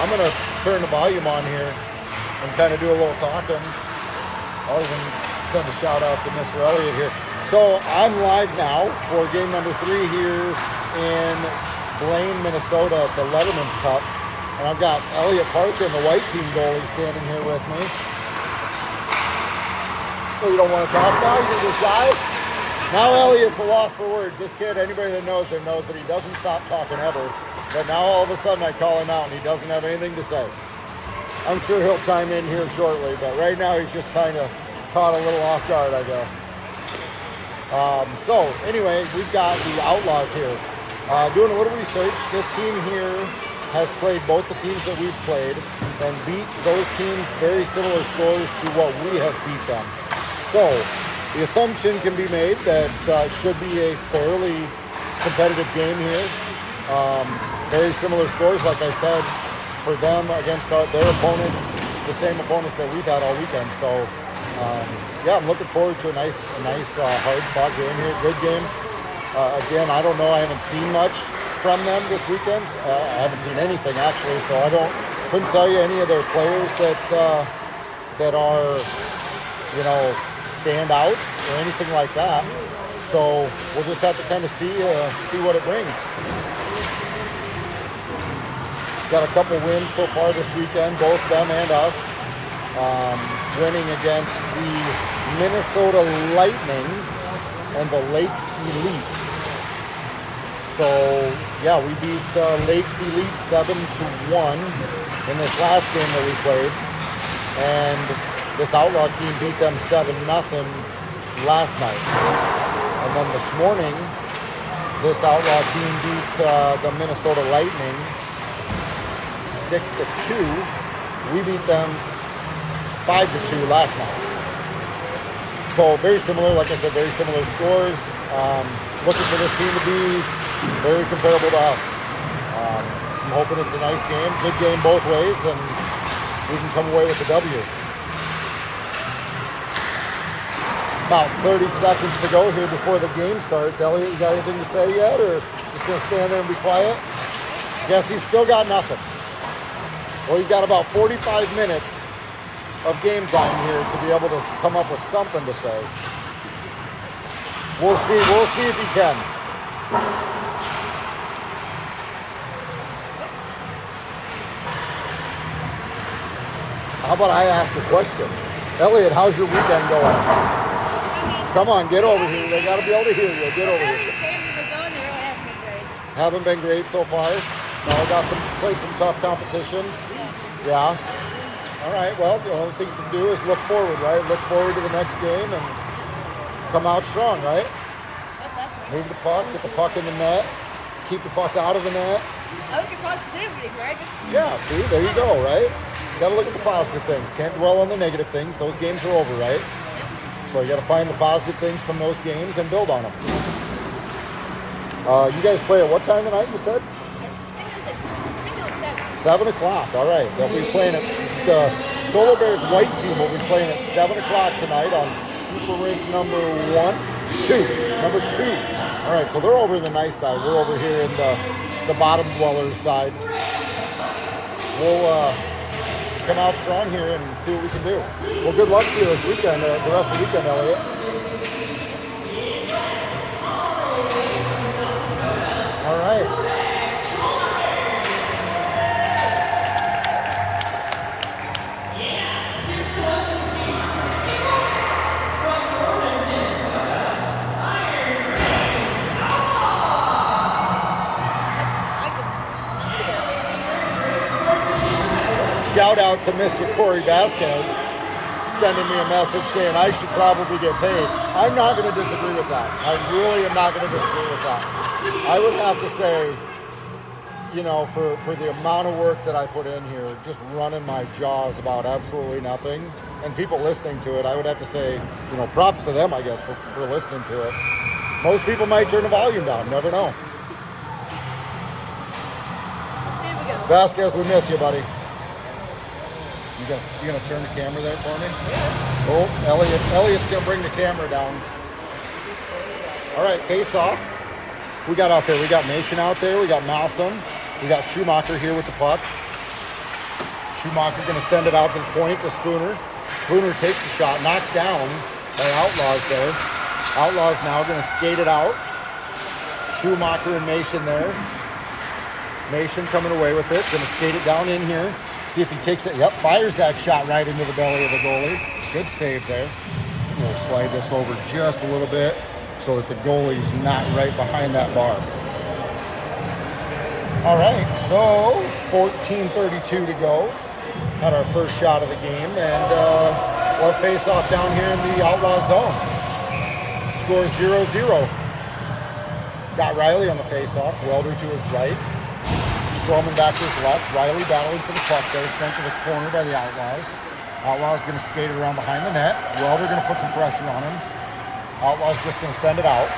I'm going to turn the volume on here and kind of do a little talking. I'll even send a shout out to Mr. Elliott here. So I'm live now for game number 3 here in Blaine, Minnesota at the Letterman's Cup. And I've got Elliott Parker and the white team goalie standing here with me. Oh, you don't want to talk now? You're just shy? Now Elliott's a loss for words. This kid, anybody that knows him knows that he doesn't stop talking ever. But now all of a sudden I call him out and he doesn't have anything to say. I'm sure he'll chime in here shortly, but right now he's just kind of caught a little off guard, I guess. So anyway, we've got the Outlaws here. Doing a little research. This team here has played both the teams that we've played and beat those teams very similar scores to what we have beat them. So the assumption can be made that should be a fairly competitive game here. Very similar scores, like I said, for them against their opponents, the same opponents that we've had all weekend. So yeah, I'm looking forward to a nice hard-fought game here. Good game. Again, I don't know. I haven't seen much from them this weekend. I haven't seen anything actually, so I couldn't tell you any of their players that are, you know, standouts or anything like that. So we'll just have to kind of see what it brings. Got a couple wins so far this weekend, both them and us. Winning against the Minnesota Lightning and the Lakes Elite. So yeah, we beat Lakes Elite 7-1 in this last game that we played, and this Outlaw team beat them 7-0 last night. And then this morning, this Outlaw team beat the Minnesota Lightning 6-2. We beat them 5-2 last night. So very similar, like I said, very similar scores. Looking for this team to be very comparable to us. I'm hoping it's a nice game, good game both ways, and we can come away with a W. About 30 seconds to go here before the game starts. Elliott, you got anything to say yet, or just going to stand there and be quiet? Guess he's still got nothing. Well, you've got about 45 minutes of game time here to be able to come up with something to say. We'll see if he can. How about I ask a question? Elliott, how's your weekend going? Come on, get over here. They got to be able to hear you. Get over here. These games have been going, they really haven't been great. Haven't been great so far. No, played some tough competition. Yeah. All right. Well, the only thing you can do is look forward, right? Look forward to the next game and come out strong, right? Move the puck, get the puck in the net, keep the puck out of the net. I look at positivity, right? Yeah. See, there you go, right? You got to look at the positive things. Can't dwell on the negative things. Those games are over, right? So you got to find the positive things from those games and build on them. You guys play at what time tonight, you said? I think it was 7. 7 o'clock, all right. They'll be playing at the Solar Bears white team will be playing at 7 o'clock tonight on Super Rink number 2. All right, so they're over in the nice side. We're over here in the bottom dwellers side. We'll come out strong here and see what we can do. Well, good luck to you this weekend, the rest of the weekend, Elliott. All right. Shout out to Mr. Corey Vasquez sending me a message saying I should probably get paid. I'm not going to disagree with that. I really am not going to disagree with that. I would have to say, you know, for the amount of work that I put in here, just running my jaws about absolutely nothing, and people listening to it, I would have to say, you know, props to them, I guess, for listening to it. Most people might turn the volume down, never know. Here we go. Vasquez, we miss you, buddy. You gonna turn the camera there for me? Yes. Oh, Elliott's gonna bring the camera down. All right, face off. We got out there. We got Nation out there. We got Malsom. We got Schumacher here with the puck. Schumacher going to send it out to the point to Spooner. Spooner takes the shot, knocked down by Outlaws there. Outlaws now going to skate it out. Schumacher and Mason there. Mason coming away with it. Going to skate it down in here. See if he takes it. Yep, fires that shot right into the belly of the goalie. Good save there. We'll slide this over just a little bit so that the goalie's not right behind that bar. All right, so 14:32 to go. Had our first shot of the game, and we'll face off down here in the Outlaw zone. Score 0-0. Got Riley on the face-off. Welder to his right. Stroman back to his left. Riley battling for the puck there. Sent to the corner by the Outlaws. Outlaws going to skate it around behind the net. Welder going to put some pressure on him. Outlaws just going to send it out.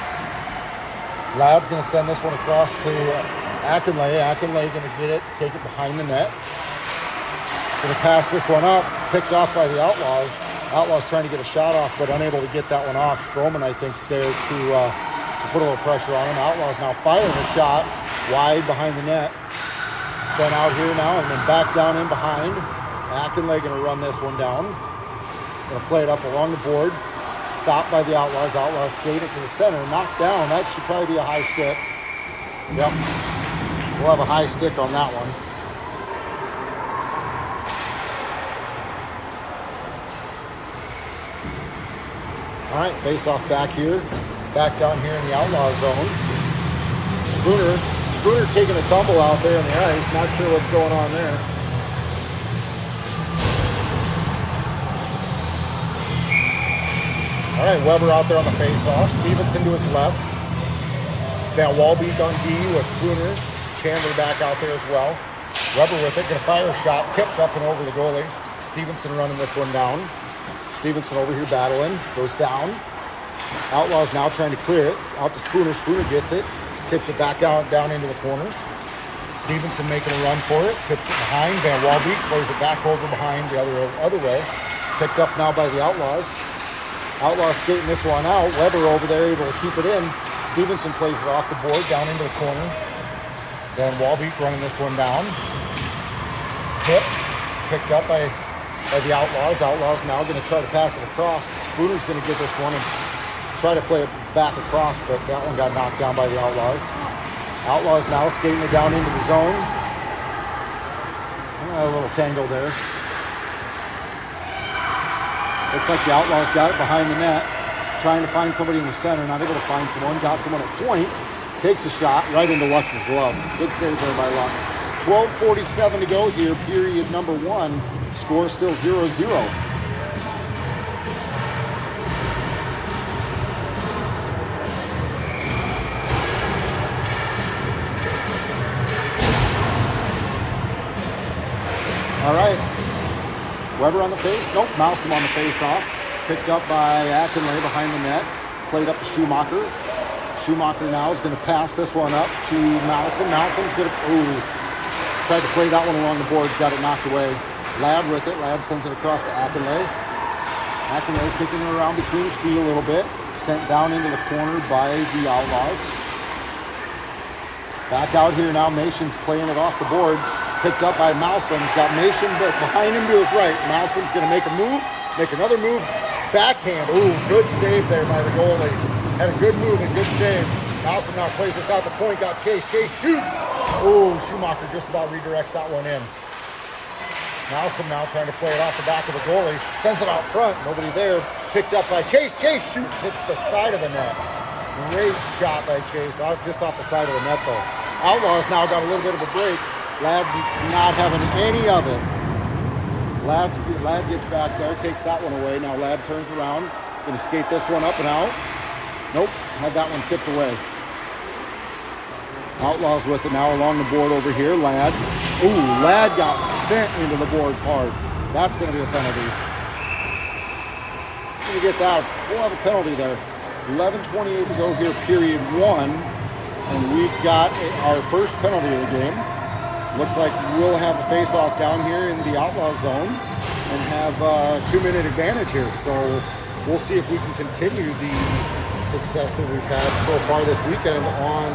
Lad's going to send this one across to Akinlay. Akinlay going to get it, take it behind the net. Going to pass this one up. Picked off by the Outlaws. Outlaws trying to get a shot off, but unable to get that one off. Stroman, I think, there to put a little pressure on him. Outlaws now firing a shot wide behind the net. Sent out here now and then back down in behind. Akinlay going to run this one down. Going to play it up along the board. Stopped by the Outlaws. Outlaws skate it to the center. Knocked down. That should probably be a high stick. Yep. We'll have a high stick on that one. All right, face off back here. Back down here in the Outlaw zone. Spooner taking a tumble out there on the ice. Not sure what's going on there. All right, Weber out there on the face-off. Stevenson to his left. Van Walbeek on D with Spooner. Chandler back out there as well. Weber with it, gonna fire a shot. Tipped up and over the goalie. Stevenson running this one down. Stevenson over here battling. Goes down. Outlaws now trying to clear it. Out to Spooner. Spooner gets it. Tips it back out down into the corner. Stevenson making a run for it. Tips it behind. Van Walbeek plays it back over behind the other way. Picked up now by the Outlaws. Outlaws skating this one out. Weber over there able to keep it in. Stevenson plays it off the board down into the corner. Van Walbeek running this one down. Tipped. Picked up by the Outlaws. Outlaws now going to try to pass it across. Spooner's going to get this one and try to play it back across, but that one got knocked down by the Outlaws. Outlaws now skating it down into the zone. A little tangle there. Looks like the Outlaws got it behind the net. Trying to find somebody in the center. Not able to find someone. Got someone at point. Takes a shot right into Lux's glove. Good save there by Lux. 12:47 to go here. Period number 1. Score still 0-0. All right. Weber on the face. Nope. Mousem on the face off. Picked up by Akinlay behind the net. Played up to Schumacher. Schumacher now is going to pass this one up to Mousem. Mousem's going to, tried to play that one along the boards. Got it knocked away. Ladd with it. Ladd sends it across to Akinlay. Akinlay kicking it around between his feet a little bit. Sent down into the corner by the Outlaws. Back out here now. Mason playing it off the board. Picked up by Mousem. He's got Mason behind him to his right. Mousem's going to make a move. Make another move. Backhand. Ooh, good save there by the goalie. Had a good move and good save. Mousem now plays this out to point. Got Chase. Chase shoots. Ooh, Schumacher just about redirects that one in. Mousem now trying to play it off the back of the goalie. Sends it out front. Nobody there. Picked up by Chase. Chase shoots. Hits the side of the net. Great shot by Chase. Just off the side of the net, though. Outlaws now got a little bit of a break. Ladd not having any of it. Ladd gets back there, takes that one away. Now Ladd turns around, going to skate this one up and out. Nope, had that one tipped away. Outlaws with it now along the board over here. Ladd. Ooh, Ladd got sent into the boards hard. That's going to be a penalty. Going to get that. We'll have a penalty there. 11:28 to go here, period 1. And we've got our first penalty of the game. Looks like we'll have the face-off down here in the Outlaw zone and have a 2-minute advantage here. So we'll see if we can continue the success that we've had so far this weekend on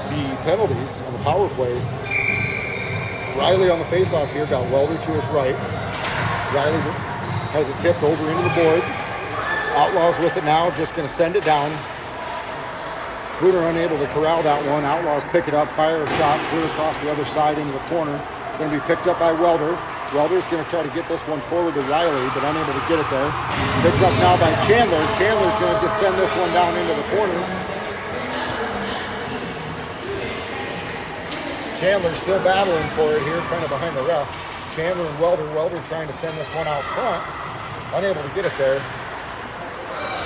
the penalties, on the power plays. Riley on the face-off here, got Welder to his right. Riley has it tipped over into the board. Outlaw's with it now, just going to send it down. Spooner unable to corral that one. Outlaws pick it up, fire a shot, clear across the other side into the corner. Going to be picked up by Welder. Welder's going to try to get this one forward to Riley, but unable to get it there. Picked up now by Chandler. Chandler's going to just send this one down into the corner. Chandler's still battling for it here, kind of behind the ref. Chandler and Welder. Welder trying to send this one out front. Unable to get it there.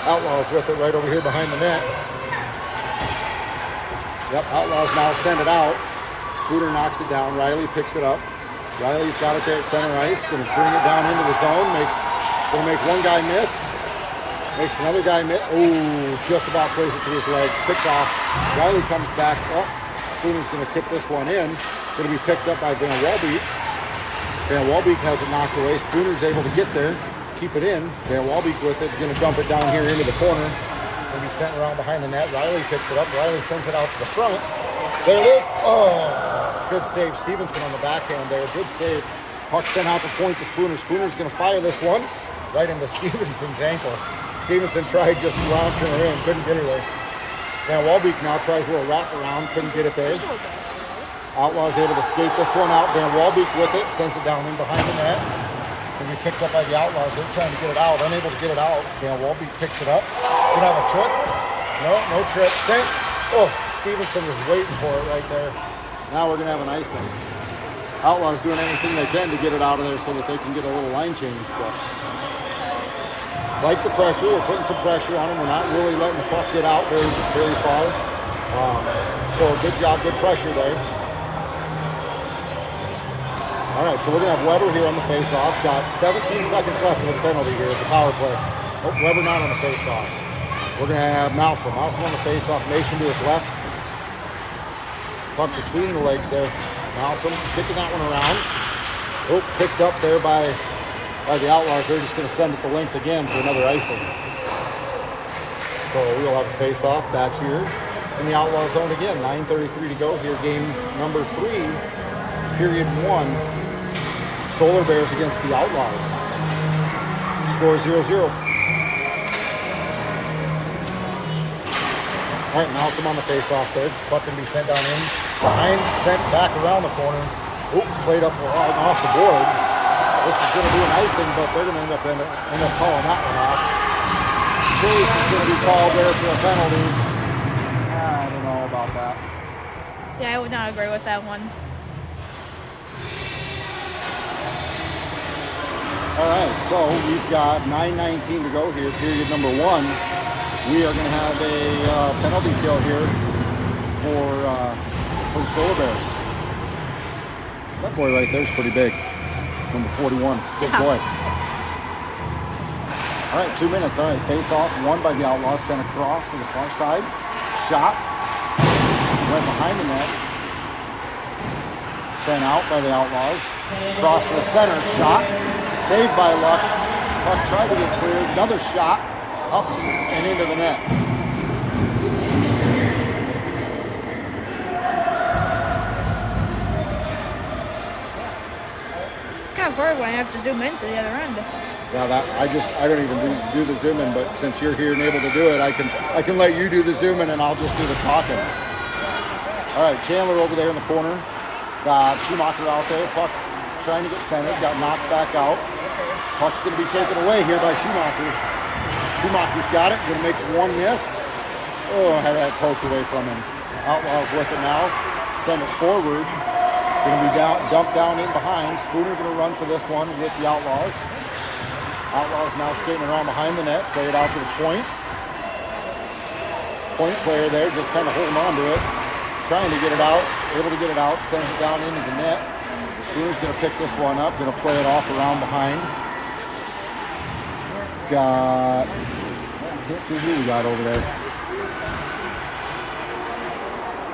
Outlaws with it right over here behind the net. Yep, Outlaws now send it out. Spooner knocks it down. Riley picks it up. Riley's got it there at center ice. Going to bring it down into the zone. Going to make one guy miss. Makes another guy miss. Oh, just about plays it through his legs. Picked off. Riley comes back up. Spooner's going to tip this one in. Going to be picked up by Van Walbeek. Van Walbeek has it knocked away. Spooner's able to get there. Keep it in. Van Walbeek with it. Going to dump it down here into the corner. Going to be sent around behind the net. Riley picks it up. Riley sends it out to the front. There it is. Oh, good save. Stevenson on the backhand there. Good save. Puck sent out to point to Spooner. Spooner's going to fire this one right into Stevenson's ankle. Stevenson tried just launching her in. Couldn't get her there. Van Walbeek now tries a little wraparound. Couldn't get it there. Outlaw's able to skate this one out. Van Walbeek with it. Sends it down in behind the net. Going to be picked up by the Outlaws. They're trying to get it out. Unable to get it out. Van Walbeek picks it up. Gonna have a trip. No trip. Sent. Oh, Stevenson was waiting for it right there. Now we're going to have an icing. Outlaws doing anything they can to get it out of there so that they can get a little line change. But like the pressure, we're putting some pressure on them. We're not really letting the puck get out very, very far. So good job, good pressure there. All right, so we're going to have Weber here on the face-off. Got 17 seconds left of the penalty here at the power play. Oh, Weber not on the face-off. We're going to have Malsom. Malsom on the face-off. Mason to his left. Puck between the legs there. Malsom kicking that one around. Oh, picked up there by the Outlaws. They're just going to send it the length again for another icing. So we'll have a face-off back here in the Outlaw zone again. 9:33 to go here. Game number 3, period 1. Solar Bears against the Outlaws. Score 0-0. All right, Malsom on the face-off there. Puck can be sent down in. Behind, sent back around the corner. Oh, played up off the board. This is going to be an icing, but they're going to end up calling that one off. Chase is going to be called there for a penalty. I don't know about that. Yeah, I would not agree with that one. All right, so we've got 9:19 to go here, period number 1. We are going to have a penalty kill here for the Solar Bears. That boy right there is pretty big. Number 41, big boy. All right, 2 minutes. All right, face off, won by the Outlaws, sent across to the far side. Shot, went behind the net. Sent out by the Outlaws. Cross to the center, shot. Saved by Lux. Puck tried to get cleared. Another shot up and into the net. Kind of hard when I have to zoom into the other end. Yeah, I don't even do the zoom in, but since you're here and able to do it, I can let you do the zoom in and I'll just do the talking. All right, Chandler over there in the corner. Got Schumacher out there. Puck trying to get centered. Got knocked back out. Puck's going to be taken away here by Schumacher. Schumacher's got it. Going to make one miss. Oh, had that poked away from him. Outlaws with it now. Send it forward. Going to be dumped down in behind. Spooner going to run for this one with the Outlaws. Outlaws now skating around behind the net. Play it out to the point. Point player there, just kind of holding on to it. Trying to get it out. Able to get it out. Sends it down into the net. Spooner's going to pick this one up. Going to play it off around behind. Got... Can't see who we got over there.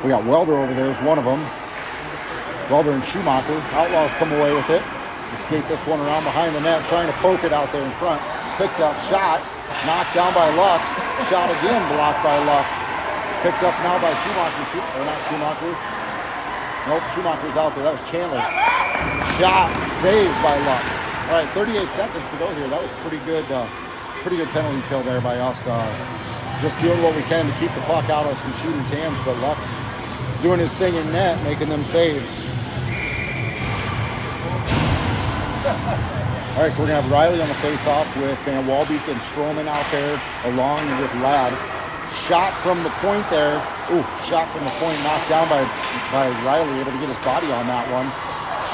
We got Welder over there is one of them. Welder and Schumacher. Outlaws come away with it. Escape this one around behind the net, trying to poke it out there in front. Picked up, shot, knocked down by Lux. Shot again, blocked by Lux. Picked up now by Schumacher. Or not Schumacher. Nope, Schumacher's out there. That was Chandler. Shot saved by Lux. All right, 38 seconds to go here. That was a pretty good penalty kill there by us. Just doing what we can to keep the puck out of some shooting's hands, but Lux doing his thing in net, making them saves. All right, so we're gonna have Riley on the face-off with Van Walbeek and Stroman out there, along with Ladd. Shot from the point there. Ooh, shot from the point, knocked down by Riley, able to get his body on that one.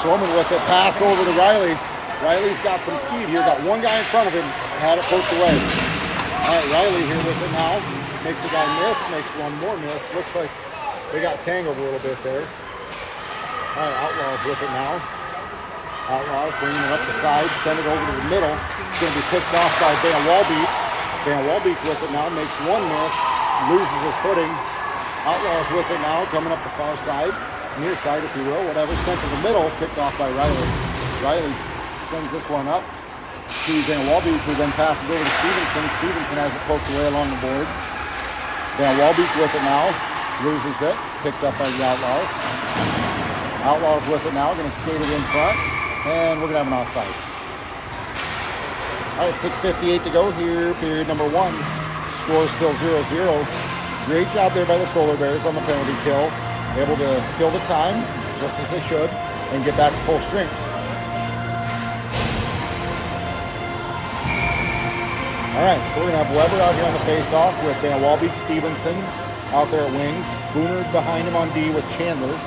Stroman with it, pass over to Riley. Riley's got some speed here, got one guy in front of him, had it poked away. All right, Riley here with it now. Makes a guy miss, makes one more miss. Looks like they got tangled a little bit there. All right, Outlaw's with it now. Outlaw's bringing it up the side, send it over to the middle. It's going to be picked off by Van Walbeek. Van Walbeek with it now, makes one miss, loses his footing. Outlaw's with it now, coming up the far side, near side if you will, whatever. Sent to the middle, picked off by Riley. Riley sends this one up to Van Walbeek, who then passes over to Stevenson. Stevenson has it poked away along the board. Van Walbeek with it now, loses it, picked up by the Outlaws. Outlaws with it now, going to skate it in front, and we're going to have an offsides. All right, 6:58 to go here, period number one. Score is still 0-0. Great job there by the Solar Bears on the penalty kill. Able to kill the time, just as they should, and get back to full strength. All right, so we're going to have Weber out here on the face-off with Van Walbeek, Stevenson out there at wings. Spooner behind him on D with Chandler.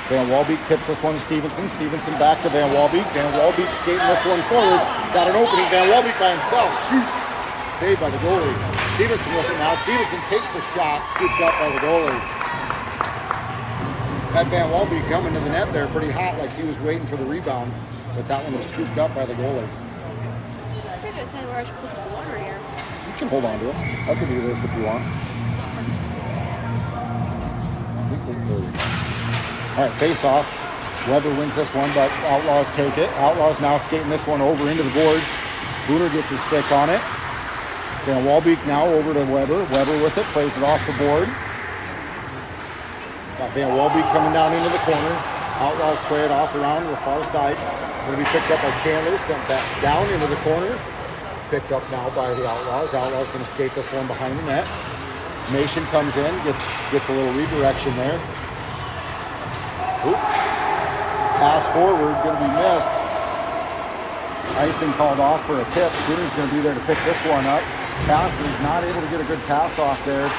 Van Walbeek tips this one to Stevenson. Stevenson back to Van Walbeek. Van Walbeek skating this one forward. Got an opening. Van Walbeek by himself shoots. Saved by the goalie. Stevenson with it now. Stevenson takes the shot. Scooped up by the goalie. Had Van Walbeek coming to the net there pretty hot, like he was waiting for the rebound. But that one was scooped up by the goalie. I think I said where I should put the water here. You can hold on to it. I can do this if you want. I think there we go. All right, face-off. Weber wins this one, but Outlaws take it. Outlaws now skating this one over into the boards. Spooner gets his stick on it. Van Walbeek now over to Weber. Weber with it, plays it off the board. Got Van Walbeek coming down into the corner. Outlaws play it off around to the far side. Going to be picked up by Chandler, sent back down into the corner. Picked up now by the Outlaws. Outlaws going to skate this one behind the net. Nation comes in, gets a little redirection there. Oop. Pass forward, going to be missed. Icing called off for a tip. Spooner's going to be there to pick this one up. Passes, not able to get a good pass off there.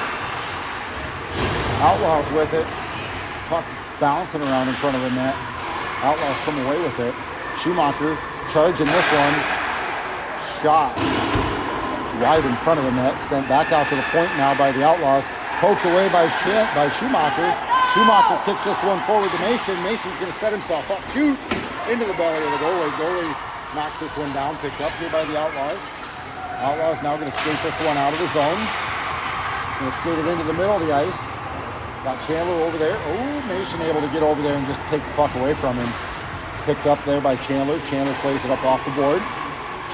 Outlaws with it. Puck bouncing around in front of the net. Outlaws come away with it. Schumacher charging this one. Shot wide in front of the net. Sent back out to the point now by the Outlaws. Poked away by Schumacher. Schumacher kicks this one forward to Mason. Mason's going to set himself up. Shoots into the belly of the goalie. Goalie knocks this one down. Picked up here by the Outlaws. Outlaws now going to skate this one out of the zone. Going to skate it into the middle of the ice. Got Chandler over there. Oh, Mason able to get over there and just take the puck away from him. Picked up there by Chandler. Chandler plays it up off the board.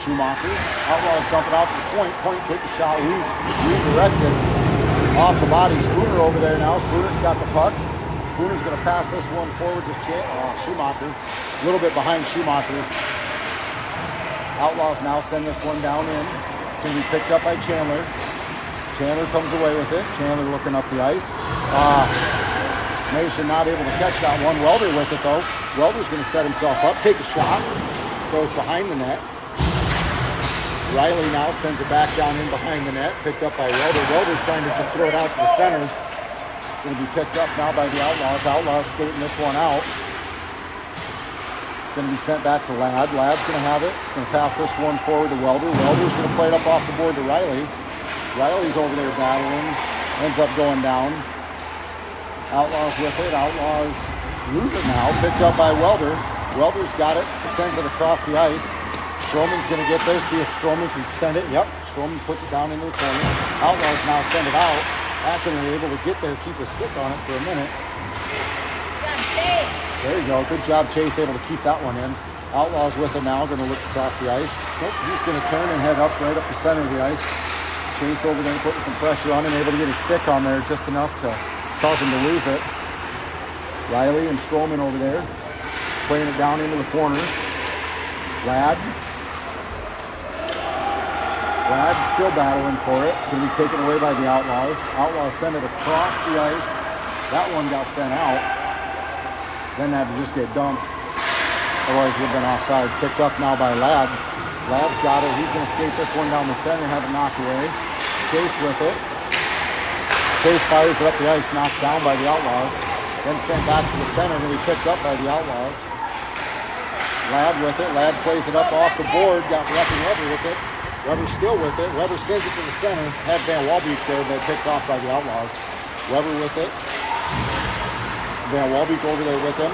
Schumacher. Outlaws dumping out to the point. Point take a shot. Redirected off the body. Spooner over there now. Spooner's got the puck. Spooner's going to pass this one forward to Schumacher. A little bit behind Schumacher. Outlaws now send this one down in. Going to be picked up by Chandler. Chandler comes away with it. Chandler looking up the ice. Nation not able to catch that one. Welder with it though. Welder's going to set himself up, take a shot. Goes behind the net. Riley now sends it back down in behind the net. Picked up by Welder. Welder trying to just throw it out to the center. Going to be picked up now by the Outlaws. Outlaws skating this one out. Going to be sent back to Ladd. Ladd's going to have it. Going to pass this one forward to Welder. Welder's going to play it up off the board to Riley. Riley's over there battling. Ends up going down. Outlaws with it. Outlaws lose it now. Picked up by Welder. Welder's got it. Sends it across the ice. Stroman's going to get there. See if Stroman can send it. Yep. Stroman puts it down into the corner. Outlaws now send it out. Atkins able to get there, keep his stick on it for a minute. There you go. Good job, Chase, able to keep that one in. Outlaws with it now. Going to look across the ice. Nope. He's going to turn and head up right up the center of the ice. Chase over there putting some pressure on him, able to get his stick on there just enough to cause him to lose it. Riley and Stroman over there. playing it down into the corner. Ladd still battling for it. Going to be taken away by the Outlaws. Outlaws send it across the ice. That one got sent out. Then had to just get dumped. Otherwise would have been offsides. Picked up now by Ladd. Ladd's got it. He's going to skate this one down the center, have it knocked away. Chase with it. Chase fires it up the ice, knocked down by the Outlaws. Then sent back to the center, and be picked up by the Outlaws. Ladd with it. Ladd plays it up off the board. Got Wrecking Weber with it. Weber still with it. Weber sends it to the center. Had Van Walbeek there, but picked off by the Outlaws. Weber with it. Van Walbeek over there with him.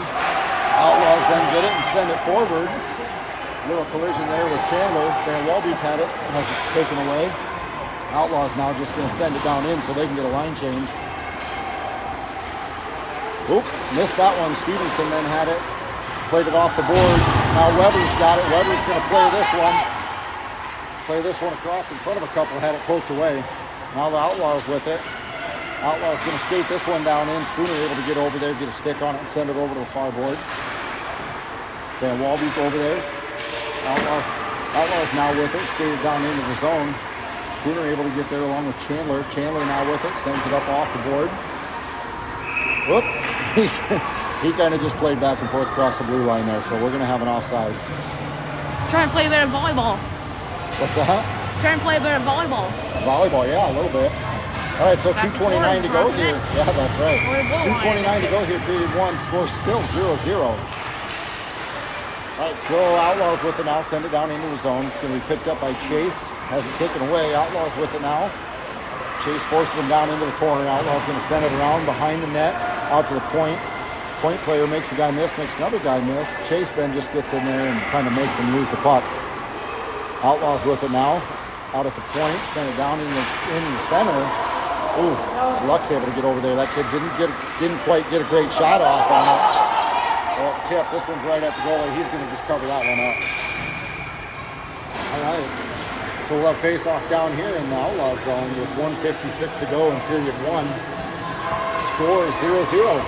Outlaws then get it and send it forward. Little collision there with Chandler. Van Walbeek had it, has it taken away. Outlaws now just going to send it down in so they can get a line change. Oop, missed that one. Stevenson then had it. Played it off the board. Now Weber's got it. Weber's going to play this one. Play this one across in front of a couple. Had it poked away. Now the Outlaws with it. Outlaw's going to skate this one down in. Spooner able to get over there, get a stick on it, and send it over to the far board. Van Walbeek over there. Outlaw's now with it, skated down into the zone. Spooner able to get there along with Chandler. Chandler now with it, sends it up off the board. Whoop! He kind of just played back and forth across the blue line there, so we're going to have an offsides. Trying to play a bit of volleyball. What's that? Trying to play a bit of volleyball. Volleyball, yeah, a little bit. All right, so 2:29 to go here. Yeah, that's right. 2:29 to go here, period one. Score still 0-0. All right, so Outlaws with it now. Send it down into the zone. Going to be picked up by Chase. Has it taken away. Outlaws with it now. Chase forces him down into the corner. Outlaws going to send it around behind the net, out to the point. Point player makes the guy miss, makes another guy miss. Chase then just gets in there and kind of makes him lose the puck. Outlaws with it now. Out at the point. Send it down in the center. Ooh, Luck's able to get over there. That kid didn't quite get a great shot off on it. Well, tip. This one's right at the goalie. He's going to just cover that one up. All right. So we'll have face-off down here in the Outlaw zone with 1:56 to go in period one. Score 0-0.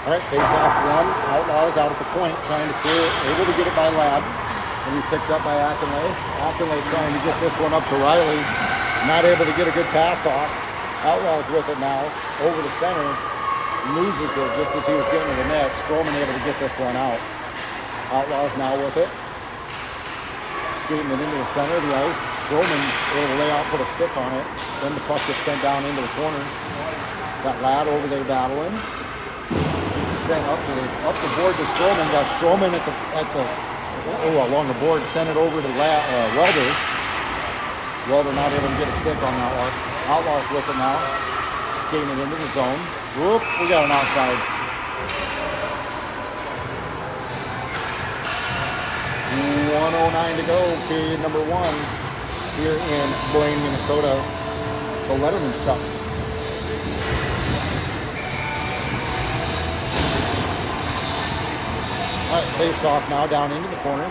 All right, face-off one. Outlaws out at the point, trying to clear it. Able to get it by Ladd. And he picked up by Akinlay. Akinlay trying to get this one up to Riley. Not able to get a good pass off. Outlaws with it now. Over the center. Loses it just as he was getting to the net. Stroman able to get this one out. Outlaws now with it. Skating it into the center of the ice. Stroman able to lay out, put a stick on it. Then the puck gets sent down into the corner. Got Ladd over there battling. Sent up the board to Stroman. Got Stroman along the board. Sent it over to Welder. Welder not able to get a stick on that one. Outlaws with it now. Skating it into the zone. Whoop! We got an offsides. 1:09 to go. Period number one here in Blaine, Minnesota. The Letterman's Cup. All right, face off now down into the corner.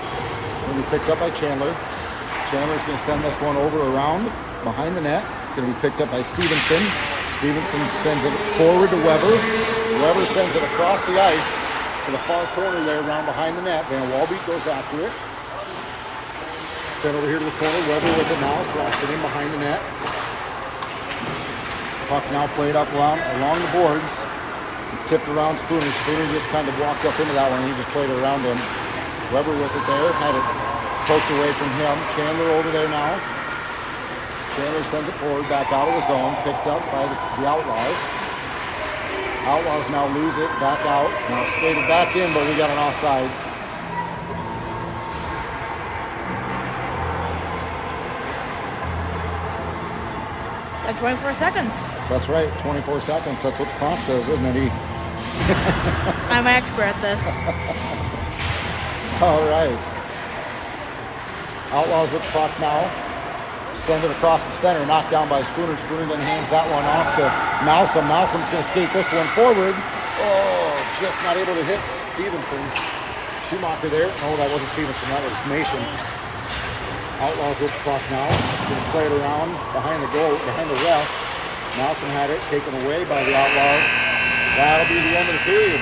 Going to be picked up by Chandler. Chandler's going to send this one over around behind the net. Going to be picked up by Stevenson. Stevenson sends it forward to Weber. Weber sends it across the ice to the far corner there around behind the net. Van Walbeek goes after it. Sent over here to the corner. Weber with it now. Slaps it in behind the net. Puck now played up along the boards. Tipped around Spooner. Spooner just kind of walked up into that one. He just played it around him. Weber with it there. Had it poked away from him. Chandler over there now. Chandler sends it forward, back out of the zone. Picked up by the Outlaws. Outlaws now lose it, back out. Now skated back in, but we got an offsides. Like 24 seconds. That's right, 24 seconds. That's what the clock says, isn't it? I'm an expert at this. All right. Outlaws with the puck now. Send it across the center, knocked down by Spooner. Spooner then hands that one off to Malsom. Malsom's going to skate this one forward. Oh, just not able to hit Stevenson. Schumacher there. Oh, that wasn't Stevenson. That was Mason. Outlaws with the puck now. Going to play it around behind the goal, behind the ref. Nelson had it taken away by the Outlaws. That'll be the end of the period.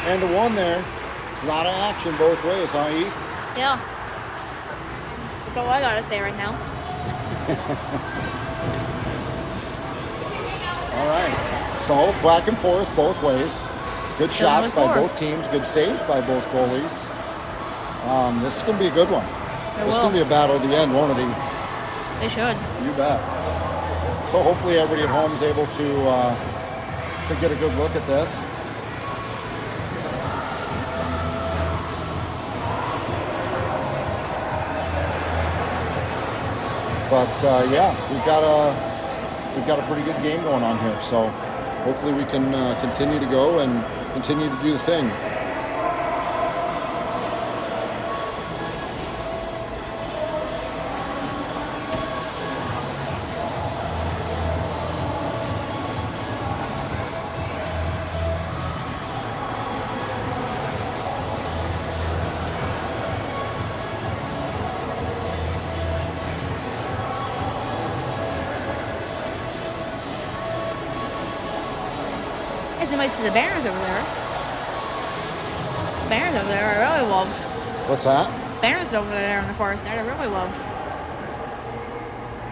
End of one there. A lot of action both ways, huh, E? Yeah. That's all I gotta say right now. All right. So back and forth both ways. Good shots by both teams. Good saves by both goalies. This is going to be a good one. This is going to be a battle at the end, won't it? They should. You bet. So hopefully everybody at home is able to get a good look at this. But yeah, we've got a pretty good game going on here. So hopefully we can continue to go and continue to do the thing. I guess I might see the banners over there. Banners over there, I really love. What's that? Banners over there on the far side, I really love.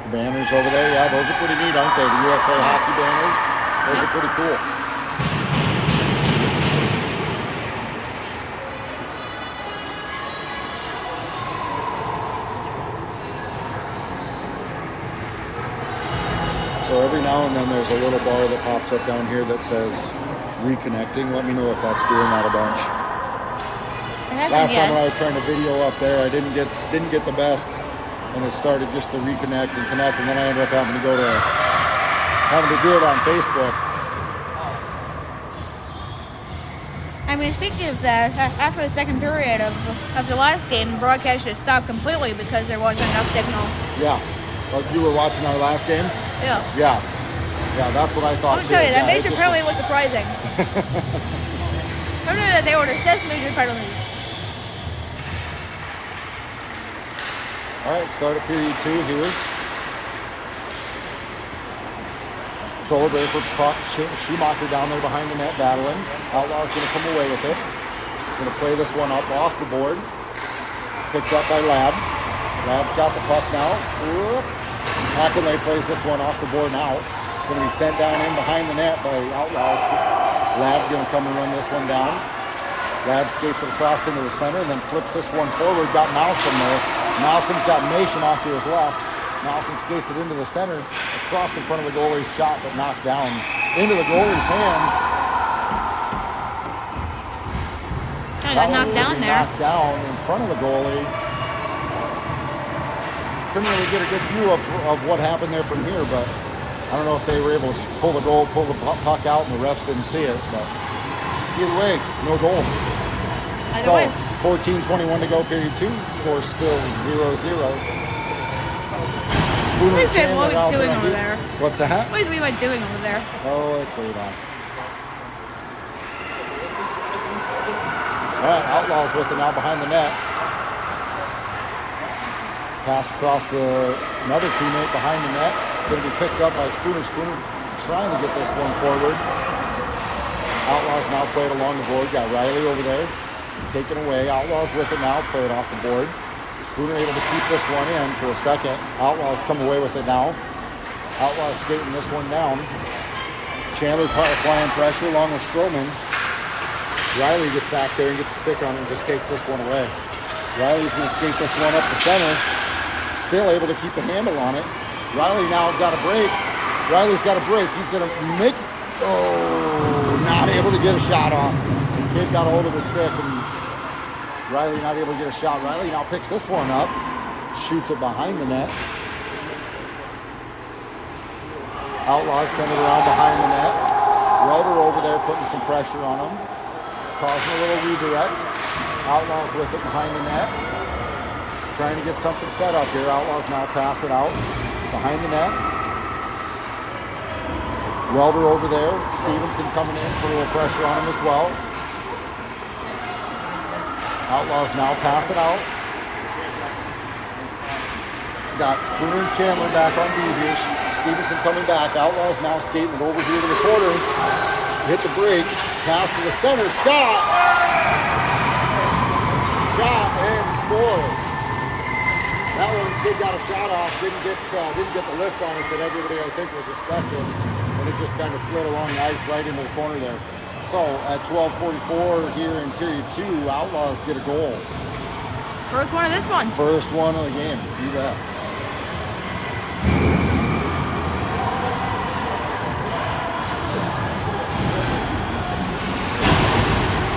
The banners over there, yeah, those are pretty neat, aren't they? The USA hockey banners, those are pretty cool. So every now and then there's a little bar that pops up down here that says reconnecting. Let me know if that's doing that a bunch. Last time when I was trying to video up there, I didn't get the best, and it started just to reconnect and connect, and then I ended up having to do it on Facebook. I mean, speaking of that, after the second period of the last game, the broadcast just stopped completely because there wasn't enough signal. Yeah. Like you were watching our last game? Yeah. Yeah. Yeah, that's what I thought I'll tell you, that major just penalty was surprising. I knew that they were assessed major penalties. All right, start at period 2 here. Solar Bears with the puck. Schumacher down there behind the net battling. Outlaw's going to come away with it. Going to play this one up off the board. Picked up by Ladd. Ladd's got the puck now. Hackenley plays this one off the board now. Going to be sent down in behind the net by Outlaws. Ladd's going to come and run this one down. Ladd skates it across into the center and then flips this one forward. Got Malsom there. Malsom's got Nation off to his left. Malsom skates it into the center, across in front of the goalie's shot, but knocked down into the goalie's hands. Kind of got knocked down there. Knocked down in front of the goalie. Couldn't really get a good view of what happened there from here, but I don't know if they were able to pull the puck out and the refs didn't see it. But either way, no goal. Either way. 14:21 to go, period 2. Score still 0-0. What is we doing over there? What's that? What is we doing over there? Oh, let's leave that. All right, Outlaws with it now behind the net. Pass across to another teammate behind the net. Going to be picked up by Spooner. Spooner trying to get this one forward. Outlaws now play it along the board. Got Riley over there. Taken away. Outlaws with it now. Play it off the board. Spooner able to keep this one in for a second. Outlaws come away with it now. Outlaws skating this one down. Chandler applying pressure along with Stroman. Riley gets back there and gets a stick on it and just takes this one away. Riley's going to skate this one up the center. Still able to keep a handle on it. Riley now got a break. Riley's got a break. He's going to make... Oh, not able to get a shot off. The kid got a hold of his stick and Riley not able to get a shot. Riley now picks this one up. Shoots it behind the net. Outlaws send it around behind the net. Welder over there putting some pressure on him. Causing a little redirect. Outlaws with it behind the net. Trying to get something set up here. Outlaws now pass it out behind the net. Welder over there. Stevenson coming in, put a little pressure on him as well. Outlaws now pass it out. got Spooner and Chandler back on D here. Stevenson coming back. Outlaws now skating it over here to the corner. Hit the brakes. Pass to the center. Shot. Shot and score. That one, kid got a shot off. Didn't get the lift on it that everybody I think was expecting, and it just kind of slid along the ice right into the corner there. So at 12:44 here in period 2, Outlaws get a goal. First one of this one. First one of the game. Do that.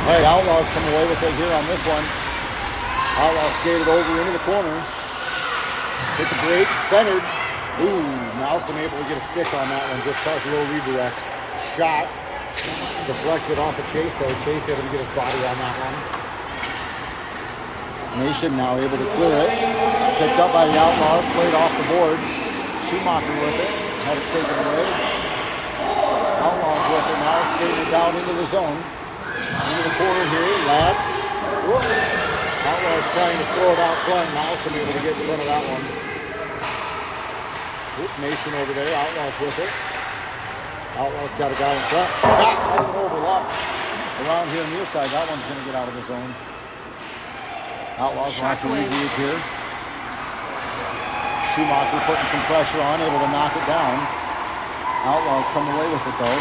All right, Outlaws come away with it here on this one. Outlaws skated over into the corner. Hit the brakes, centered. Ooh, Nelson able to get a stick on that one. Just caused a little redirect. Shot. Deflected off of Chase there. Chase able to get his body on that one. Nation now able to clear it. Picked up by the Outlaws. Played off the board. Schumacher with it. Had it taken away. Outlaws with it now. Skated down into the zone. Into the corner here. Ladd. Whoop. Outlaws trying to throw it out front. Nelson able to get in front of that one. Whoop, Nation over there. Outlaws with it. Outlaws got a guy in front. Shot. Doesn't overlap. Around here on the near side. That one's going to get out of the zone. Outlaws will have to regroup here. Schumacher putting some pressure on. Able to knock it down. Outlaws come away with it though.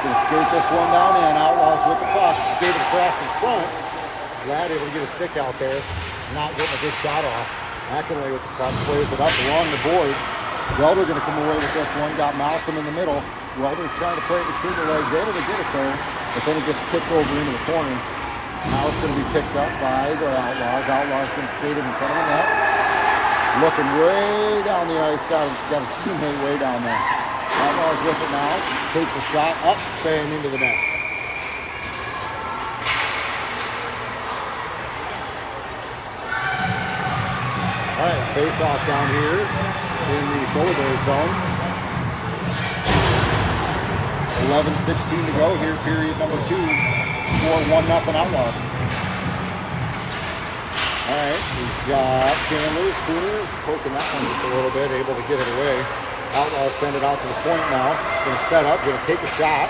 Going to skate this one down in. Outlaws with the puck. Skated across the front. Ladd able to get a stick out there. Not getting a good shot off. McInlay with the puck. Plays it up along the board. Welder going to come away with this one. Got Malsom in the middle. Welder trying to play it between the legs. Able to get it there. But then it gets kicked over into the corner. Now it's going to be picked up by the Outlaws. Outlaws going to skate it in front of the net. Looking way down the ice. Got a teammate way down there. Outlaws with it now. Takes a shot up and into the net. All right, face off down here in the Solar Bears zone. 11:16 to go here, period number 2. Score 1-0 Outlaws. All right, we've got Chandler, Spooner, poking that one just a little bit, able to get it away. Outlaws send it out to the point now. Going to set up, going to take a shot.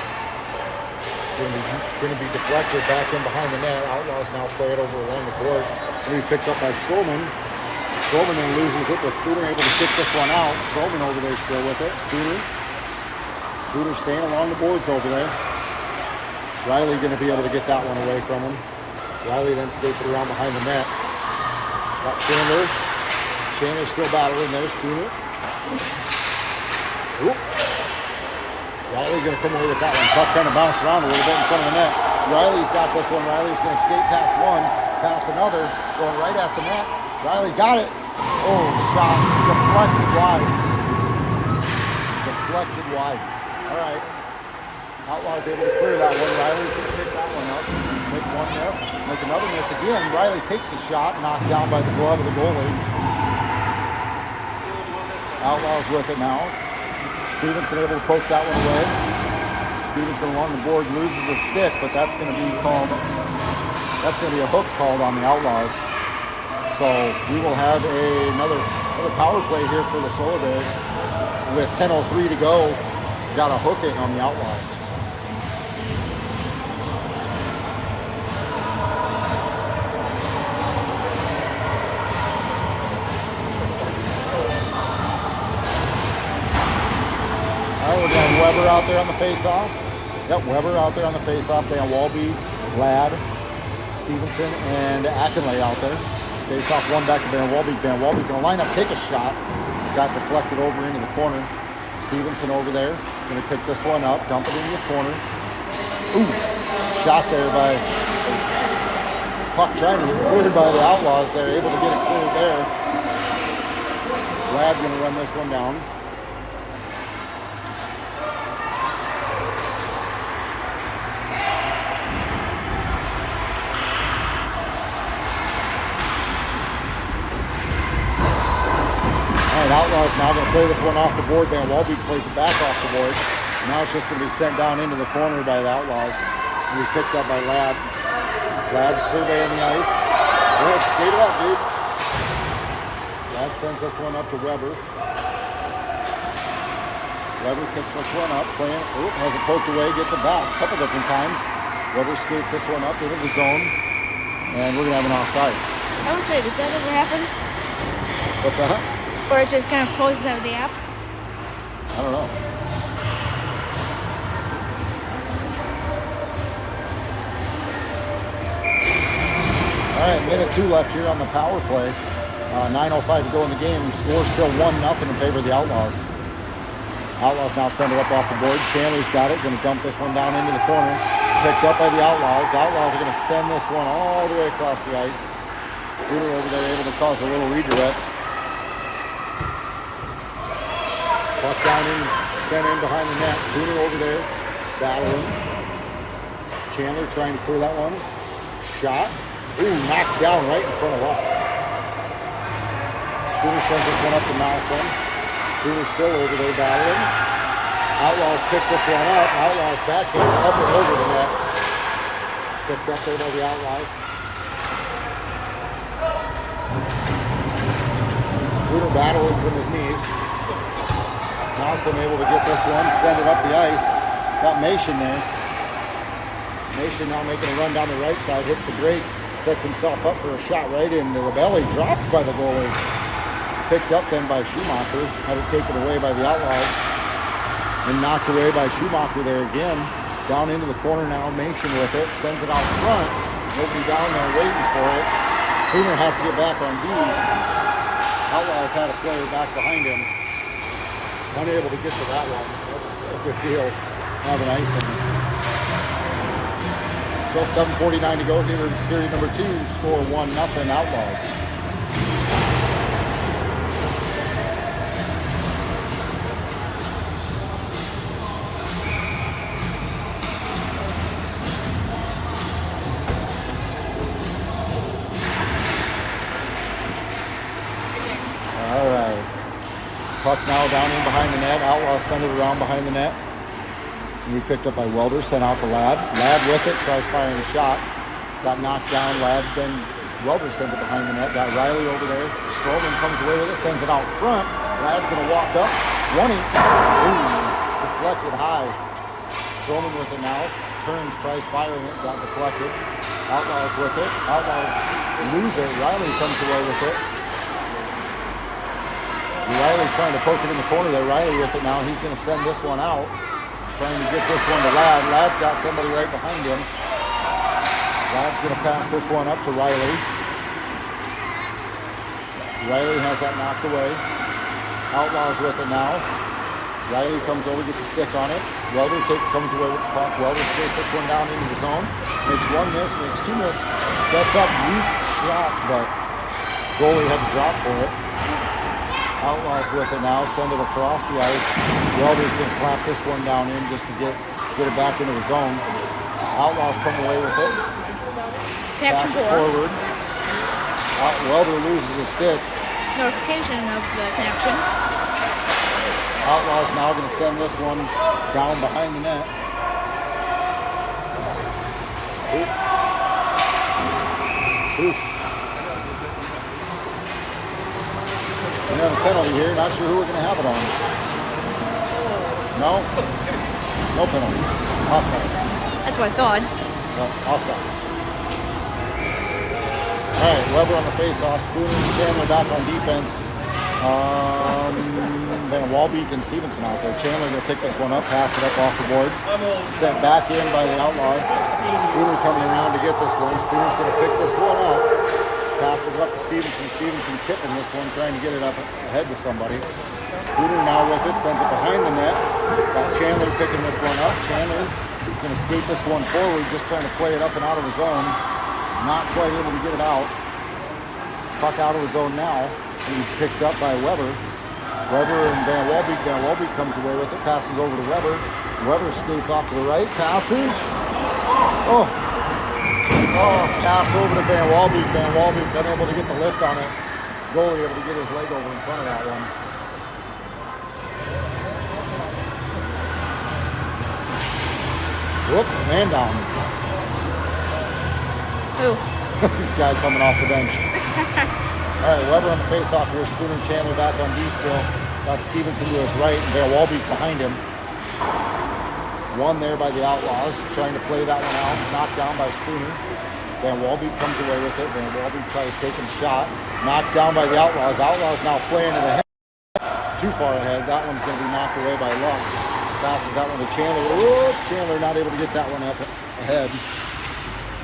Going to be deflected back in behind the net. Outlaws now play it over along the board. Going to be picked up by Schroman. Schroman then loses it, but Spooner able to kick this one out. Schroman over there still with it. Spooner staying along the boards over there. Riley going to be able to get that one away from him. Riley then skates it around behind the net. Got Chandler. Chandler's still battling there. Spooner. Oop. Riley going to come away with that one. Puck kind of bounced around a little bit in front of the net. Riley's got this one. Riley's going to skate past one, past another, going right at the net. Riley got it. Oh, shot. Deflected wide. Deflected wide. All right. Outlaws able to clear that one. Riley's going to pick that one up. Make one miss. Make another miss again. Riley takes the shot. Knocked down by the glove of the goalie. Outlaws with it now. Stevenson able to poke that one away. Stevenson along the board loses a stick, but that's going to be called. That's going to be a hook called on the Outlaws. So we will have another power play here for the Solar Bears with 10:03 to go. Got a hooking on the Outlaws. We're going Weber out there on the face-off. Yep, Weber out there on the face-off. Van Walby, Ladd, Stevenson, and Akinlay out there. Face-off one back to Van Walby. Van Walby going to line up, take a shot. Got deflected over into the corner. Stevenson over there. Going to pick this one up, dump it into the corner. Ooh, shot there by puck trying to get cleared by the Outlaws there. Able to get it cleared there. Ladd going to run this one down. Outlaws now going to play this one off the board. Van Walby plays it back off the board. Now it's just going to be sent down into the corner by the Outlaws. And be picked up by Ladd. Ladd surveying the ice. Go ahead, skate it up, dude. Ladd sends this one up to Weber. Weber picks this one up, has it poked away, gets it back a couple different times. Weber skates this one up into the zone, and we're going to have an offsides. I would say, does that ever happen? What's that? Or it just kind of closes out of the app? I don't know. All right, minute 2 left here on the power play. 9:05 to go in the game. The score still 1-0 in favor of the Outlaws. Outlaws now send it up off the board. Chandler's got it. Going to dump this one down into the corner. Picked up by the Outlaws. Outlaws are going to send this one all the way across the ice. Spooner over there able to cause a little redirect. Puck down in, sent in behind the net. Spooner over there, battling. Chandler trying to clear that one. Shot. Ooh, knocked down right in front of us. Spooner sends this one up to Malson. Spooner still over there battling. Outlaws pick this one up. Outlaws backhand up and over the net. Picked up there by the Outlaws. Spooner battling from his knees. Malson able to get this one, send it up the ice. Got Mason there. Mason now making a run down the right side, hits the brakes, sets himself up for a shot right into the belly, dropped by the goalie. Picked up then by Schumacher, had it taken away by the Outlaws, and knocked away by Schumacher there again. Down into the corner now, Mason with it, sends it out front. Nobody down there waiting for it. Spooner has to get back on D. Outlaws had a player back behind him. Unable to get to that one. That's a good deal. Have an icing. So 7:49 to go here, period number 2. Score 1-0 Outlaws. All right. Puck now down in behind the net. Outlaws send it around behind the net. We picked up by Welder, sent out to Ladd. Ladd with it, tries firing a shot. Got knocked down. Ladd then Welder sends it behind the net. Got Riley over there. Stroman comes away with it, sends it out front. Ladd's going to walk up. Running. Ooh, deflected high. Stroman with it now. Turns, tries firing it. Got deflected. Outlaws with it. Outlaws lose it. Riley comes away with it. Riley trying to poke it in the corner there. Riley with it now. He's going to send this one out. Trying to get this one to Ladd. Ladd's got somebody right behind him. Ladd's going to pass this one up to Riley. Riley has that knocked away. Outlaws with it now. Riley comes over, gets a stick on it. Welder comes away with the puck. Welder skates this one down into the zone. Makes one miss, makes two miss. Sets up, weak shot, but goalie had to drop for it. Outlaws with it now, send it across the ice. Welder's going to slap this one down in just to get it back into the zone. Outlaws come away with it. Pass it forward. Welder loses his stick. Notification of the connection. Outlaws now going to send this one down behind the net. Oof. We have a penalty here. Not sure who we're going to have it on. No? No penalty. Offsides. That's what I thought. No, offsides. All right, Weber on the face-off. Spooner and Chandler back on defense. Van Walbeek and Stevenson out there. Chandler going to pick this one up, pass it up off the board. Sent back in by the Outlaws. Spooner coming around to get this one. Spooner's going to pick this one up. Passes it up to Stevenson. Stevenson tipping this one, trying to get it up ahead to somebody. Spooner now with it, sends it behind the net. Got Chandler picking this one up. Chandler is going to skate this one forward, just trying to play it up and out of his zone. Not quite able to get it out. Puck out of his zone now. He's picked up by Weber. Weber and Van Walbeek. Van Walbeek comes away with it, passes over to Weber. Weber skates off to the right, passes. Oh, pass over to Van Walbeek. Van Walbeek unable to get the lift on it. Goalie able to get his leg over in front of that one. Whoop, man down. Who? Guy coming off the bench. All right, Weber on the face-off here. Spooner and Chandler back on D still. Got Stevenson to his right and Van Walbeek behind him. One there by the Outlaws, trying to play that one out. Knocked down by Spooner. Van Walbeek comes away with it. Van Walbeek tries taking a shot. Knocked down by the Outlaws. Outlaws now playing it ahead. Too far ahead. That one's going to be knocked away by Lux. Passes that one to Chandler. Oh, Chandler not able to get that one up ahead.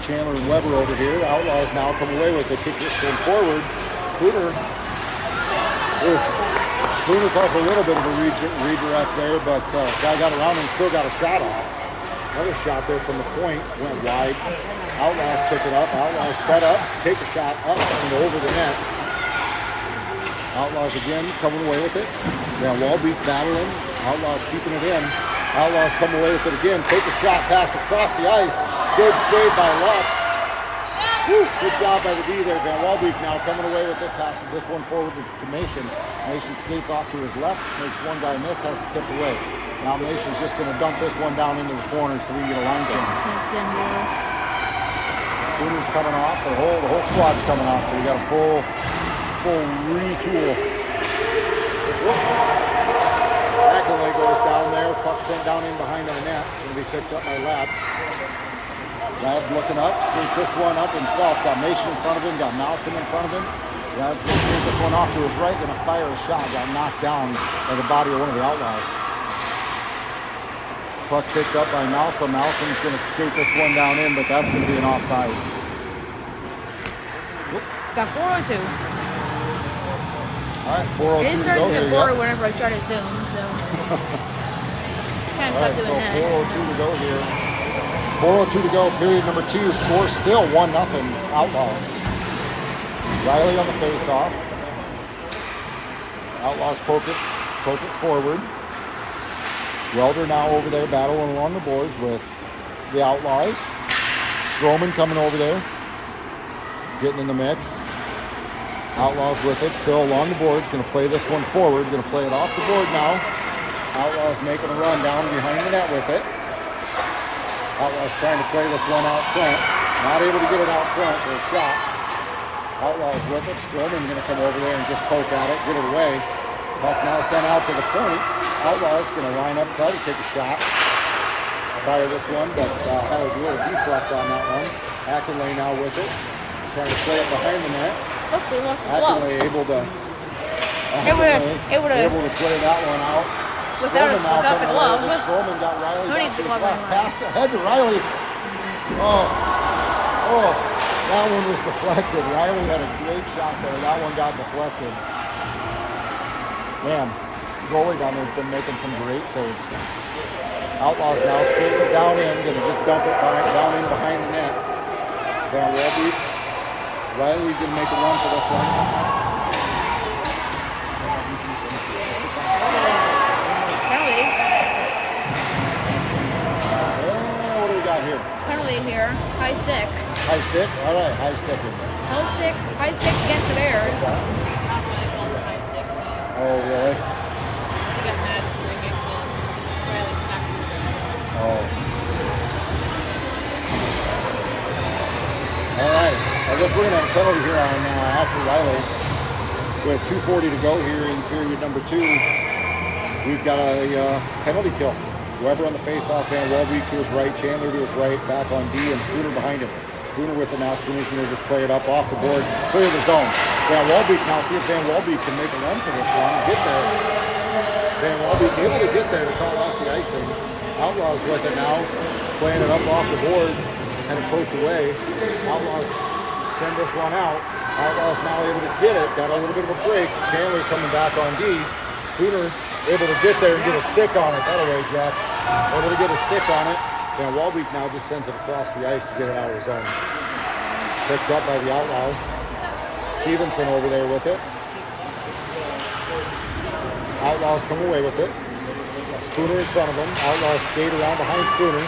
Chandler and Weber over here. Outlaws now come away with it. Kick this one forward. Spooner. Spooner caused a little bit of a redirect there, but guy got around and still got a shot off. Another shot there from the point. Went wide. Outlaws pick it up. Outlaws set up. Take a shot up and over the net. Outlaws again coming away with it. Van Walbeek battling. Outlaws keeping it in. Outlaws come away with it again. Take a shot, passed across the ice. Good save by Lux. Woo, good job by the D there. Van Walbeek now coming away with it. Passes this one forward to Mason. Mason skates off to his left. Makes one guy miss. Has it tipped away. Now Mason's just going to dump this one down into the corner so we can get a line change. Spooner's coming off. The whole squad's coming off. So we got a full retool. Accolade goes down there. Puck sent down in behind our net. Going to be picked up by Lab. Lab looking up. Skates this one up himself. Got Mason in front of him. Got Malson in front of him. Lab's going to skate this one off to his right. Going to fire a shot. Got knocked down by the body of one of the Outlaws. Puck picked up by Malson. Malson's going to skate this one down in, but that's going to be an offsides. Got 402. All right, 4:02 to go here. It started to whenever I try to zoom, so kind of stopped doing that. 4:02 to go here. 4:02 to go, period number 2. Score still 1-0 Outlaws. Riley on the face-off. Outlaws poke it forward. Welder now over there battling along the boards with the Outlaws. Stroman coming over there, getting in the mix. Outlaws with it, still along the boards, going to play this one forward, going to play it off the board now. Outlaws making a run down behind the net with it. Outlaws trying to play this one out front, not able to get it out front for a shot. Outlaws with it, Stroman going to come over there and just poke at it, get it away. Puck now sent out to the point. Outlaws going to line up, try to take a shot. Fire this one, but had a little deflect on that one. Accolade now with it, trying to play it behind the net. Hopefully lost the glove. able to play that one out. Without the glove. Stroman got Riley back to his left. Anyway. Passed ahead to Riley. Oh, that one was deflected. Riley had a great shot there. That one got deflected. Man, the goalie down there has been making some great saves. Outlaws now skating it down in. Going to just dump it down in behind the net. Van Walbeek. Riley going to make a run for this one. Penalty. What do we got here? Penalty here. High stick. High stick? All right, high stick. High stick against the Bears. Oh, really? He got mad for a game call. Riley smacked him. Oh. All right. I guess we're going to have a penalty here on Ashley Riley. With 2:40 to go here in period number 2. We've got a penalty kill. Weber on the face-off, Van Walbeek to his right, Chandler to his right, back on D, and Spooner behind him. Spooner with it now. Spooner's going to just play it up off the board, clear the zone. Van Walbeek now, see if Van Walbeek can make a run for this one, get there. Van Walbeek able to get there to call off the icing. Outlaws with it now, playing it up off the board, and it poked away. Outlaws send this one out. Outlaws now able to get it, got a little bit of a break. Chandler coming back on D. Spooner able to get there and get a stick on it. That away, Jack. Able to get a stick on it. Van Walbeek now just sends it across the ice to get it out of the zone. Picked up by the Outlaws. Stevenson over there with it. Outlaws come away with it. Got Spooner in front of him. Outlaws skate around behind Spooner.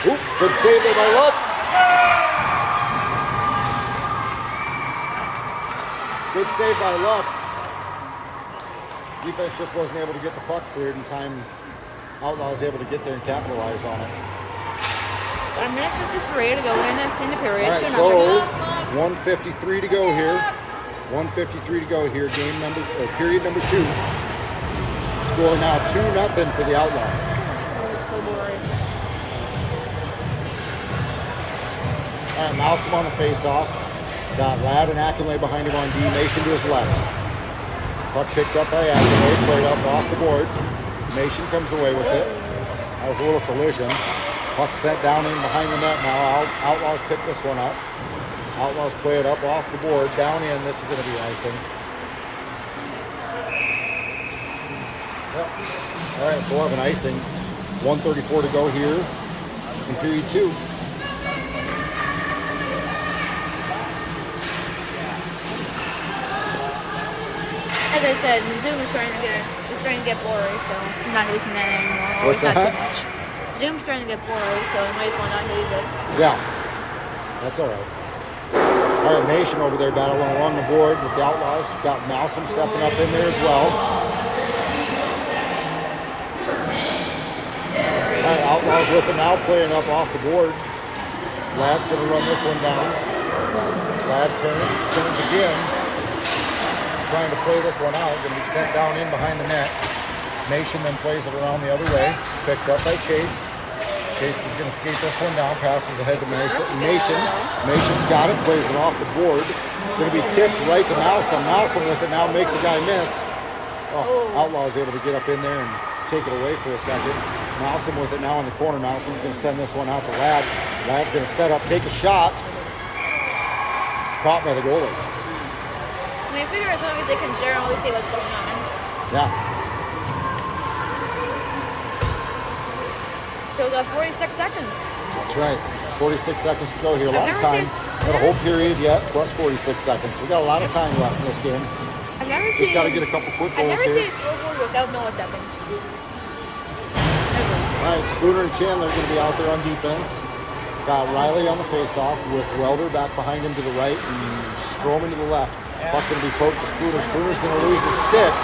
Oop, good save there by Lux. Good save by Lux. Defense just wasn't able to get the puck cleared in time. Outlaws able to get there and capitalize on it. Got a minute 53 to go in the period. All right, so 1:53 to go here. 1:53 to go here. Period number 2. Score now 2-0 for the Outlaws. Oh, it's so boring. All right, Malsom on the face-off. Got Ladd and Akinlay behind him on D. Nation to his left. Puck picked up by Akinlay, played up off the board. Nation comes away with it. That was a little collision. Puck set down in behind the net now. Outlaws pick this one up. Outlaws play it up off the board, down in. This is going to be icing. Yep. All right, so we'll have an icing. 1:34 to go here in period 2. As I said, Zoom is starting to get blurry, so I'm not using that anymore. What's Not that? too much. Zoom's starting to get blurry, so I might as well not use it. Yeah, that's all right. All right, Nation over there battling along the board with the Outlaws. Got Malsom stepping up in there as well. All right, Outlaws with it now, playing up off the board. Ladd's going to run this one down. Ladd turns again. Trying to play this one out. Going to be sent down in behind the net. Nation then plays it around the other way. Picked up by Chase. Chase is going to skate this one down. Passes ahead to Nation. Nation's got it. Plays it off the board. Going to be tipped right to Malsom. Malsom with it now makes the guy miss. Outlaw's able to get up in there and take it away for a second. Malsom with it now in the corner. Malsom's going to send this one out to Ladd. Ladd's going to set up, take a shot. Caught by the goalie. I mean, I figure as long as they can generally see what's going on. Yeah. So we got 46 seconds. That's right. 46 seconds to go here. A lot of never time. seen- Got a whole period yet, plus 46 seconds. We got a lot of time left in this game. I've never Just seen. got to get a couple quick I've goals never here. seen a scoreboard without milliseconds. All right, Spooner and Chandler are going to be out there on defense. Got Riley on the face-off with Welder back behind him to the right and Stroman to the left. Puck going to be poked to Spooner. Spooner's going to lose his stick.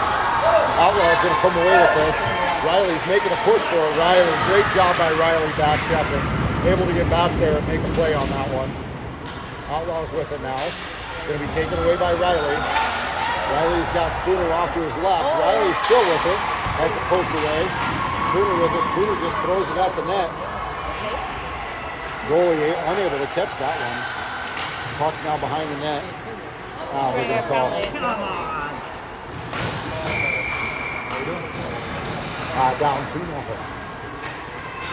Outlaw's going to come away with this. Riley's making a push for it. Riley, great job by Riley back checking. Able to get back there and make a play on that one. Outlaws with it now. Going to be taken away by Riley. Riley's got Spooner off to his left. Riley's still with it. Has it poked away. Spooner with it. Spooner just throws it at the net. Goalie unable to catch that one. Puck now behind the net. They're going to call it. Down 2-0.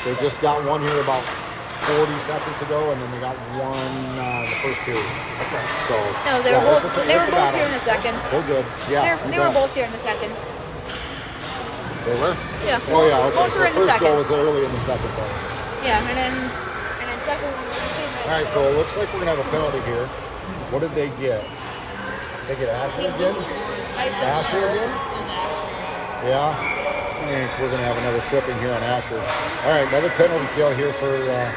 They just got one here about 40 seconds ago, and then they got one in the first period. Okay. So No, they were both here in a second. They're good. Yeah. They were both here in a second. They were? Yeah. Oh yeah. Okay. Both So were the in the first second. goal was early in the second, though. Yeah, and then second one was All right. So it looks like we're gonna have a penalty here. What did they get? They get Asher again? Asher again? Yeah. I think we're going to have another tripping here on Asher. All right, another penalty kill here for the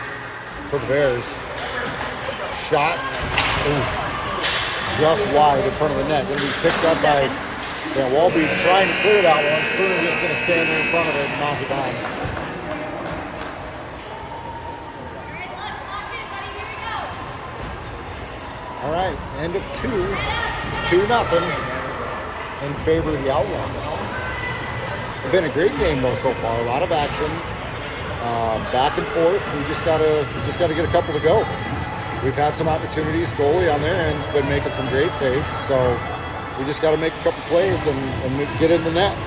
Bears. Shot. Ooh, just wide in front of the net. Going to be picked up by Walby trying to clear that one. Spooner just going to stand there in front of it and knock it down. All right, end of 2-0 in favor of the Outlaws. It's been a great game though so far. A lot of action, back and forth. We just gotta get a couple to go. We've had some opportunities. Goalie on their end's been making some great saves, so we just got to make a couple plays and get in the net.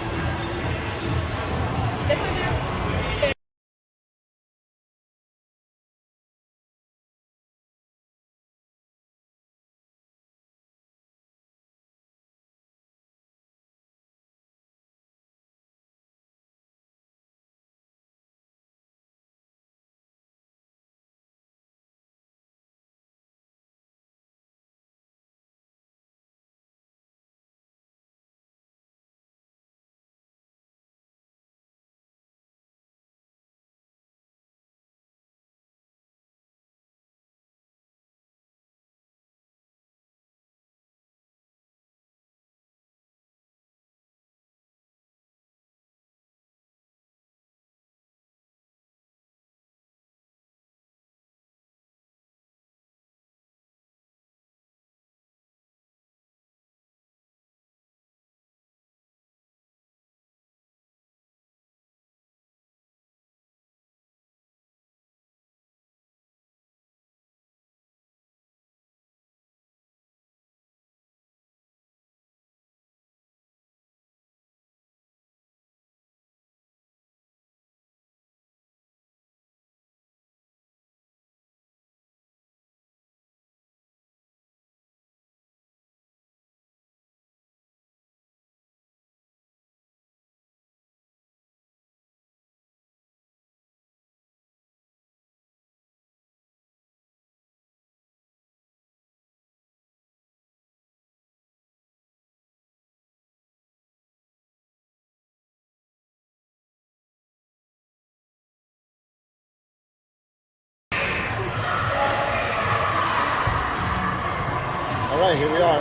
right, here we are.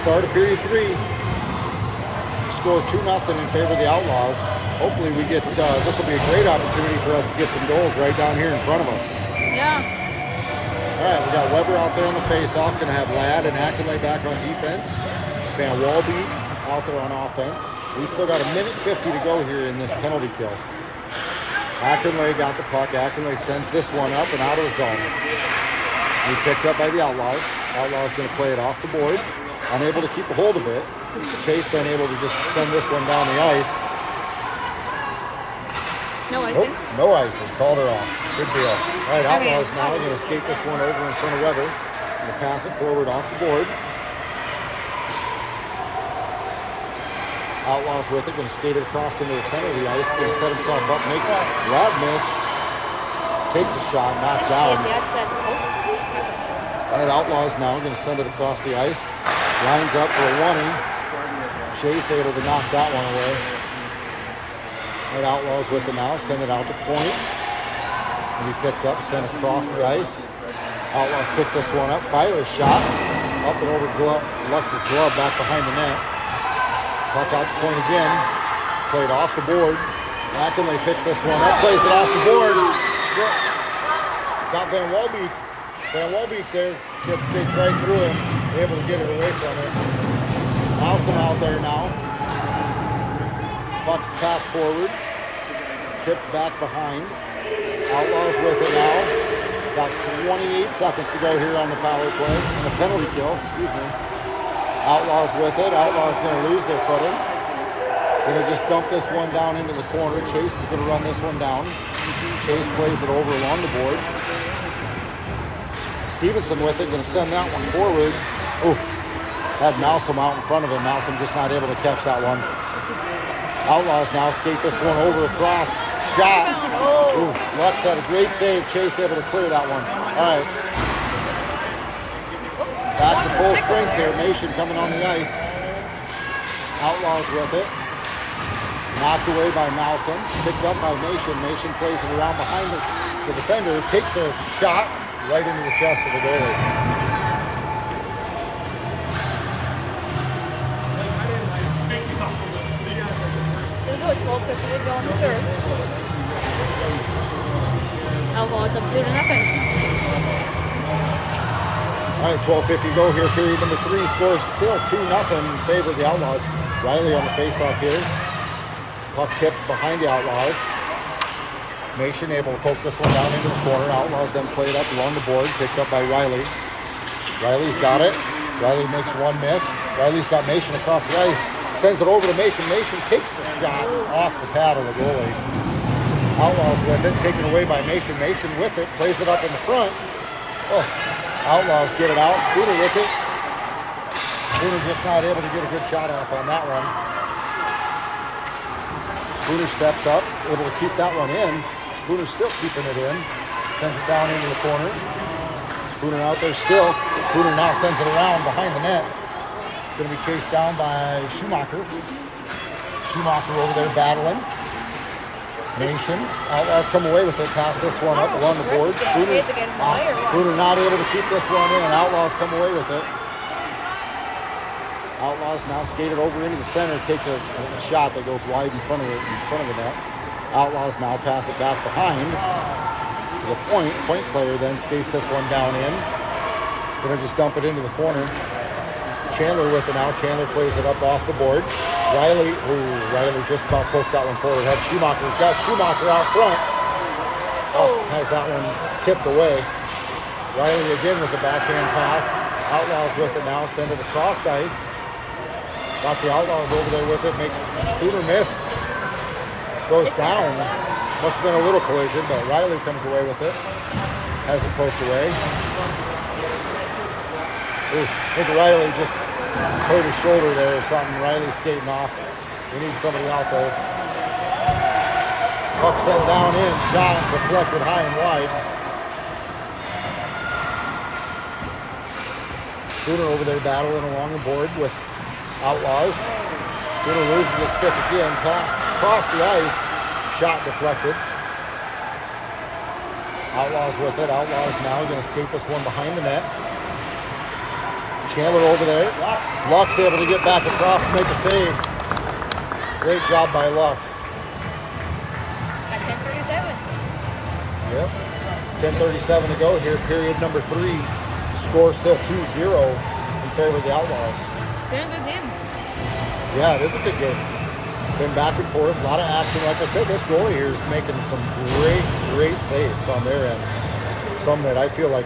Start of period 3. Score 2-0 in favor of the Outlaws. Hopefully we get, this will be a great opportunity for us to get some goals right down here in front of us. Yeah. All right, we got Weber out there on the face-off. Going to have Ladd and Ackenley back on defense. Van Walbeek out there on offense. We still got 1:50 to go here in this penalty kill. Ackenley got the puck. Ackenley sends this one up and out of the zone. We picked up by the Outlaws. Outlaws going to play it off the board. Unable to keep a hold of it. Chase then able to just send this one down the ice. No icing. Nope, no icing. Called her off. Good deal. All right, Outlaws now going to skate this one over in front of Weber. Going to pass it forward off the board. Outlaws with it. Going to skate it across into the center of the ice. Going to set himself up. Makes Ladd miss. Takes a shot. Knocked down. All right, Outlaws now going to send it across the ice. Lines up for a 1-0. Chase able to knock that one away. All right, Outlaws with it now. Send it out to point. And be picked up, sent across the ice. Outlaws pick this one up. Fire a shot. Up and over Lux's glove back behind the net. Puck out to point again. Played off the board. Ackenley picks this one up. Plays it off the board. Got Van Walbeek. Van Walbeek there. Kid skates right through him. Able to get it away from it. Malsom out there now. Puck passed forward. Tipped back behind. Outlaws with it now. Got 28 seconds to go here on the power play. On the penalty kill, excuse me. Outlaws with it. Outlaws going to lose their footing. Going to just dump this one down into the corner. Chase is going to run this one down. Chase plays it over along the board. Stevenson with it. Going to send that one forward. Oh, had Malsom out in front of him. Malsom just not able to catch that one. Outlaws now skate this one over across. Shot. Ooh, Lux had a great save. Chase able to clear that one. All right. Back to full strength here. Nation coming on the ice. Outlaws with it. Knocked away by Malsom. Picked up by Nation. Nation plays it around behind the defender. Takes a shot right into the chest of the goalie. Here we go. 12:50 to go in the third. Outlaws up 2-0. All right, 12:50 go here. Period number 3. Scores still 2-0 in favor of the Outlaws. Riley on the faceoff here. Puck tipped behind the Outlaws. Nation able to poke this one down into the corner. Outlaws then play it up along the board. Picked up by Riley. Riley's got it. Riley makes one miss. Riley's got Nation across the ice. Sends it over to Nation. Nation takes the shot off the pad of the goalie. Outlaws with it. Taken away by Nation. Nation with it. Plays it up in the front. Oh. Outlaws get it out. Spooner with it. Spooner just not able to get a good shot off on that one. Spooner steps up, able to keep that one in. Spooner still keeping it in. Sends it down into the corner. Spooner out there still. Spooner now sends it around behind the net. Going to be chased down by Schumacher. Schumacher over there battling. Nation. Outlaws come away with it. Pass this one up along the board. Spooner not able to keep this one in. Outlaws come away with it. Outlaws now skated over into the center. Take a shot that goes wide in front of the net. Outlaws now pass it back behind to the point. Point player then skates this one down in. Gonna just dump it into the corner. Chandler with it now. Chandler plays it up off the board. Riley just about poked that one forward. Had Schumacher, got Schumacher out front. Oh, has that one tipped away. Riley again with a backhand pass. Outlaws with it now. Send it across ice. Got the Outlaws over there with it. Makes Spooner miss. Goes down. Must have been a little collision, but Riley comes away with it. Has it poked away. Ooh, I think Riley just hurt his shoulder there or something. Riley's skating off. We need somebody out there. Puck sent down in. Shot deflected high and wide. Spooner over there battling along the board with Outlaws. Spooner loses his stick again. Pass across the ice. Shot deflected. Outlaws with it. Outlaws now going to skate this one behind the net. Chandler over there. Lux able to get back across to make a save. Great job by Lux. At 10:37. Yep. 10:37 to go here, period number 3. Score still 2-0 in favor of the Outlaws. Been a good game. Yeah, it is a good game. Been back and forth, a lot of action. Like I said, this goalie here is making some great saves on their end. Some that I feel like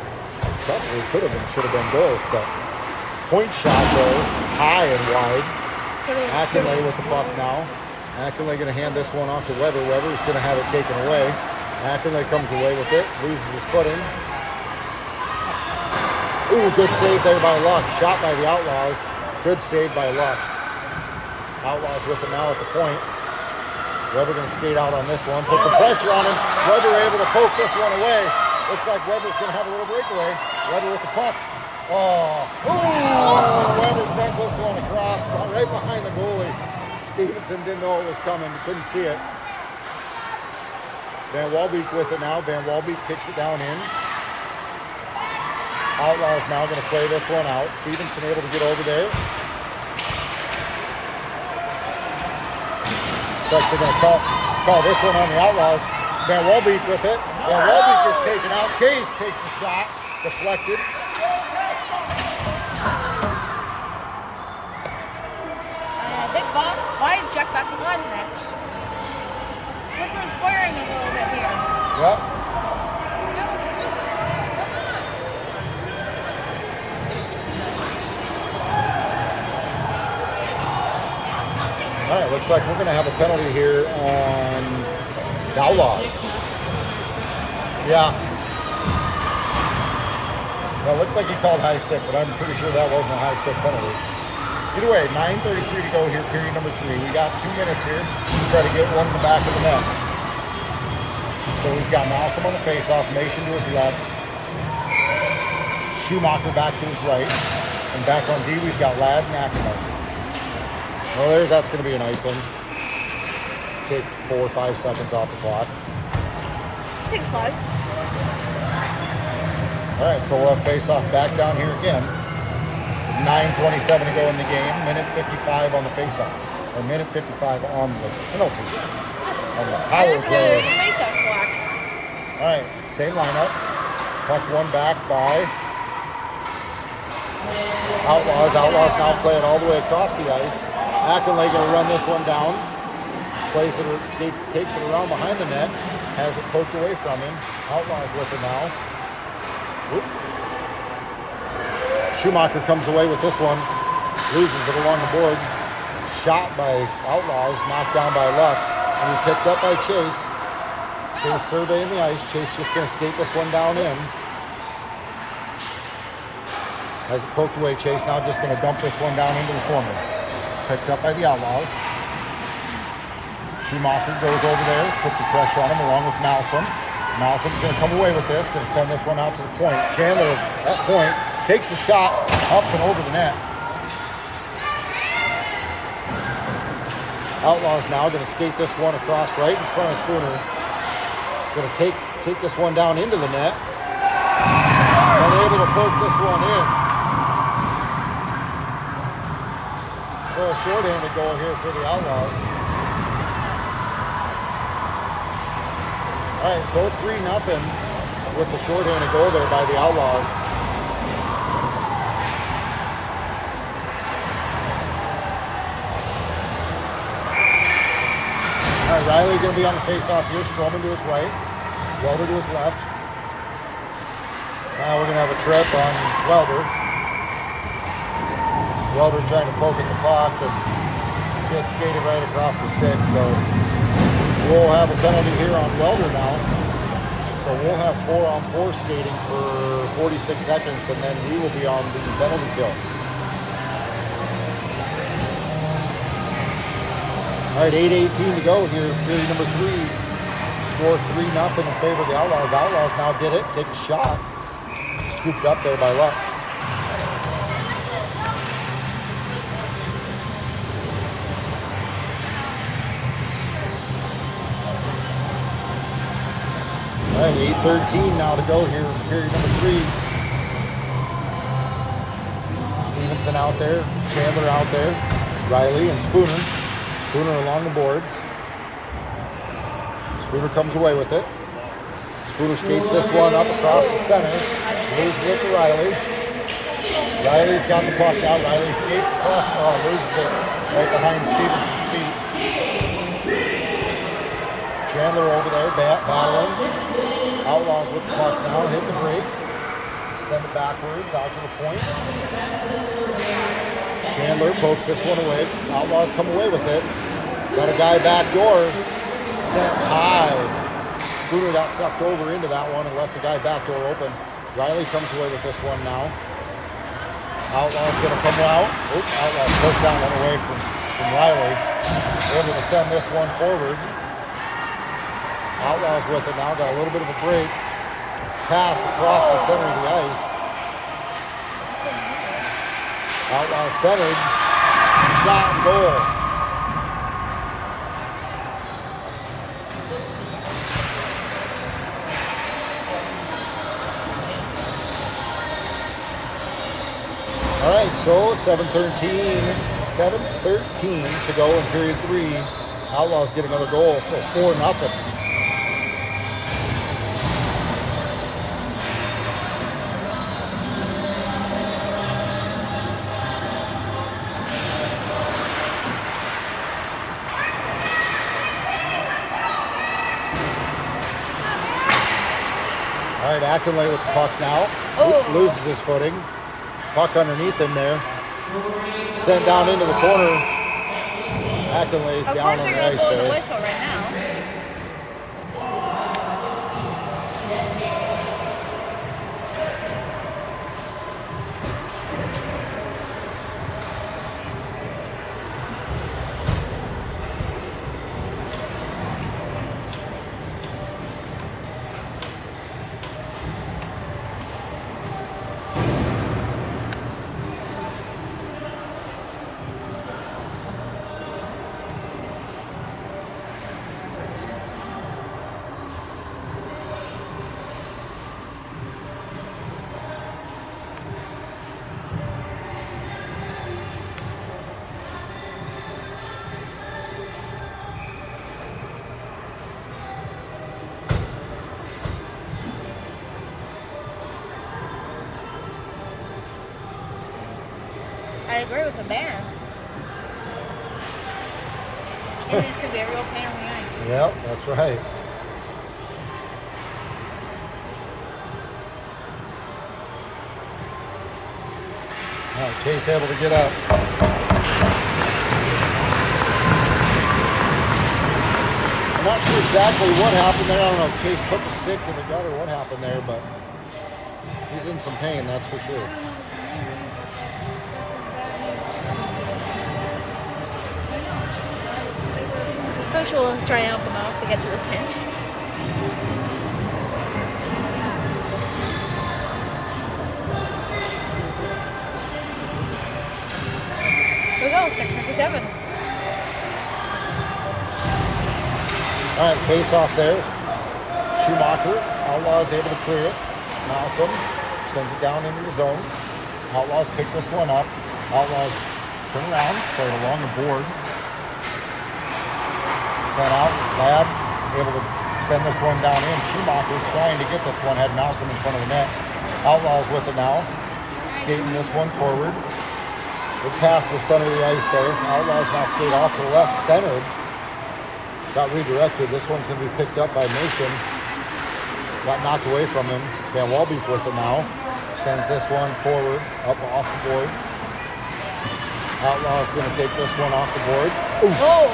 probably could have and should have been goals, but point shot though, high and wide. Ackenley with the puck now. Ackenley going to hand this one off to Weber. Weber's going to have it taken away. Ackenley comes away with it, loses his footing. Ooh, good save there by Lux. Shot by the Outlaws. Good save by Lux. Outlaws with it now at the point. Weber going to skate out on this one. Put some pressure on him. Weber able to poke this one away. Looks like Weber's going to have a little breakaway. Weber with the puck. Oh, ooh! Weber sends this one across right behind the goalie. Stevenson didn't know it was coming. He couldn't see it. Van Walbeek with it now. Van Walbeek kicks it down in. Outlaws now going to play this one out. Stevenson able to get over there. Looks like they're going to call this one on the Outlaws. Van Walbeek with it. Van Walbeek is taken out. Chase takes a shot. Deflected. Big ball. Wide check back behind the net. Clippers firing a little bit here. Yep. All right, looks like we're going to have a penalty here on the Outlaws. Yeah. Well, it looked like he called high stick, but I'm pretty sure that wasn't a high stick penalty. Either way, 9:33 to go here, period number 3. We got 2 minutes here to try to get one in the back of the net. So we've got Malsom on the faceoff, Mason to his left, Schumacher back to his right, and back on D we've got Ladd and Ackerman. Well, that's going to be an icing. Take 4 or 5 seconds off the clock. Takes 5. All right, so we'll have face-off back down here again. 9:27 to go in the game. Minute 55 on the face-off. Or minute 55 on the penalty. On the power play. Face-off block. All right, same lineup. Puck one back by Outlaws. Outlaws now play it all the way across the ice. Ackenley going to run this one down. Plays it, takes it around behind the net. Has it poked away from him. Outlaws with it now. Whoop. Schumacher comes away with this one. Loses it along the board. Shot by Outlaws. Knocked down by Lux. And he picked up by Chase. Chase surveying the ice. Chase just going to skate this one down in. Has it poked away. Chase now just going to dump this one down into the corner. Picked up by the Outlaws. Schumacher goes over there, puts some pressure on him along with Malsom. Malsom's going to come away with this, going to send this one out to the point. Chandler, at point, takes the shot up and over the net. Outlaws now going to skate this one across right in front of Spooner. Going to take this one down into the net. Unable to poke this one in. So a short-handed goal here for the Outlaws. All right, so 3-0 with the short-handed goal there by the Outlaws. All right, Riley going to be on the face-off here. Stroman to his right. Welder to his left. Now we're going to have a trip on Welder. Welder trying to poke at the puck and gets skated right across the stick. So we'll have a penalty here on Welder now. So we'll have 4-on-4 skating for 46 seconds, and then we will be on the penalty kill. All right, 8:18 to go here, period number 3. Score 3-0 in favor of the Outlaws. Outlaws now get it, take a shot. Scooped up there by Lux. All right, 8:13 now to go here, period number 3. Stevenson out there, Chandler out there, Riley and Spooner. Spooner along the boards. Spooner comes away with it. Spooner skates this one up across the center. Loses it to Riley. Riley's got the puck now. Riley skates across, loses it right behind Stevenson's feet. Chandler over there, battling. Outlaws with the puck now, hit the brakes. Send it backwards, out to the point. Chandler pokes this one away. Outlaws come away with it. Got a guy back door, sent high. Spooner got sucked over into that one and left the guy back door open. Riley comes away with this one now. Outlaw's gonna come out. Oops, Outlaws poked that one away from Riley. Able to send this one forward. Outlaws with it now, got a little bit of a break. Pass across the center of the ice. Outlaws centered. Shot and goal. All right, so 7:13 to go in period 3. Outlaws get another goal, so 4-0. All right, Ackenley with the puck now. Oh. Loses his footing. Puck underneath him there. Sent down into the corner. Ackenley's Of down course on they're the going ice to blow the there. whistle right now. I agree with the banner. Indians could be a real pain in the ice. Yep, that's right. All right, Chase able to get up. I'm not sure exactly what happened there. I don't know if Chase took a stick to the gut or what happened there, but he's in some pain, that's for sure. Social will try and help them out to get to the pinch. Here we go, 6:57. All right, face off there. Schumacher, Outlaws able to clear it. Malsom sends it down into the zone. Outlaws pick this one up. Outlaws turn around, play it along the board. Sent out, Ladd able to send this one down in. Schumacher trying to get this one, had Malsom in front of the net. Outlaws with it now, skating this one forward. Good pass to the center of the ice there. Outlaws now skate off to the left, centered. Got redirected. This one's going to be picked up by Nation. Got knocked away from him. Van Walbeek with it now. Sends this one forward, up off the board. Outlaws going to take this one off the board. Ooh. Oh!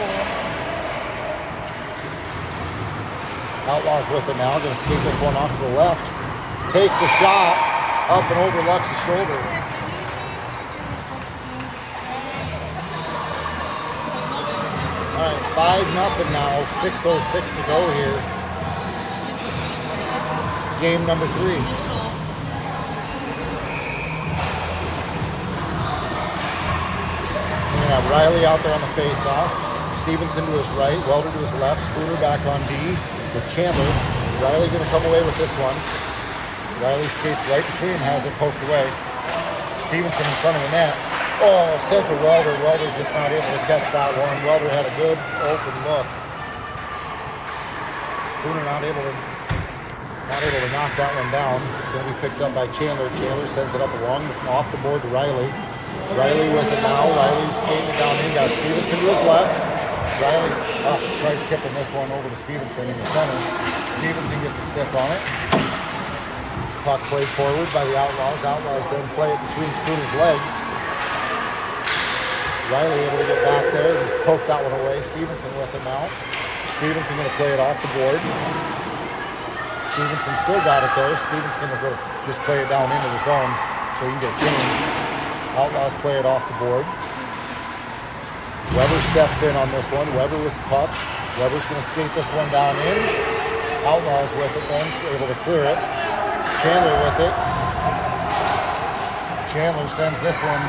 Outlaws with it now. Going to skate this one off to the left. Takes the shot up and over Lux's shoulder. All right, 5-0 now. 6:06 to go here. Game number 3. We're going to have Riley out there on the face-off. Stevenson to his right. Welder to his left. Spooner back on D with Chandler. Riley going to come away with this one. Riley skates right between, has it poked away. Stevenson in front of the net. Oh, sent to Welder. Welder just not able to catch that one. Welder had a good open look. Spooner not able to knock that one down. Going to be picked up by Chandler. Chandler sends it up along off the board to Riley. Riley with it now. Riley's skating it down in. Got Stevenson to his left. Riley tries tipping this one over to Stevenson in the center. Stevenson gets a stick on it. Puck played forward by the Outlaws. Outlaws then play it between Spooner's legs. Riley able to get back there and poke that one away. Stevenson with it now. Stevenson going to play it off the board. Stevenson still got it there. Stevenson's going to go just play it down into the zone so you can get a change. Outlaws play it off the board. Weber steps in on this one. Weber with the puck. Weber's going to skate this one down in. Outlaws with it then, so able to clear it. Chandler with it. Chandler sends this one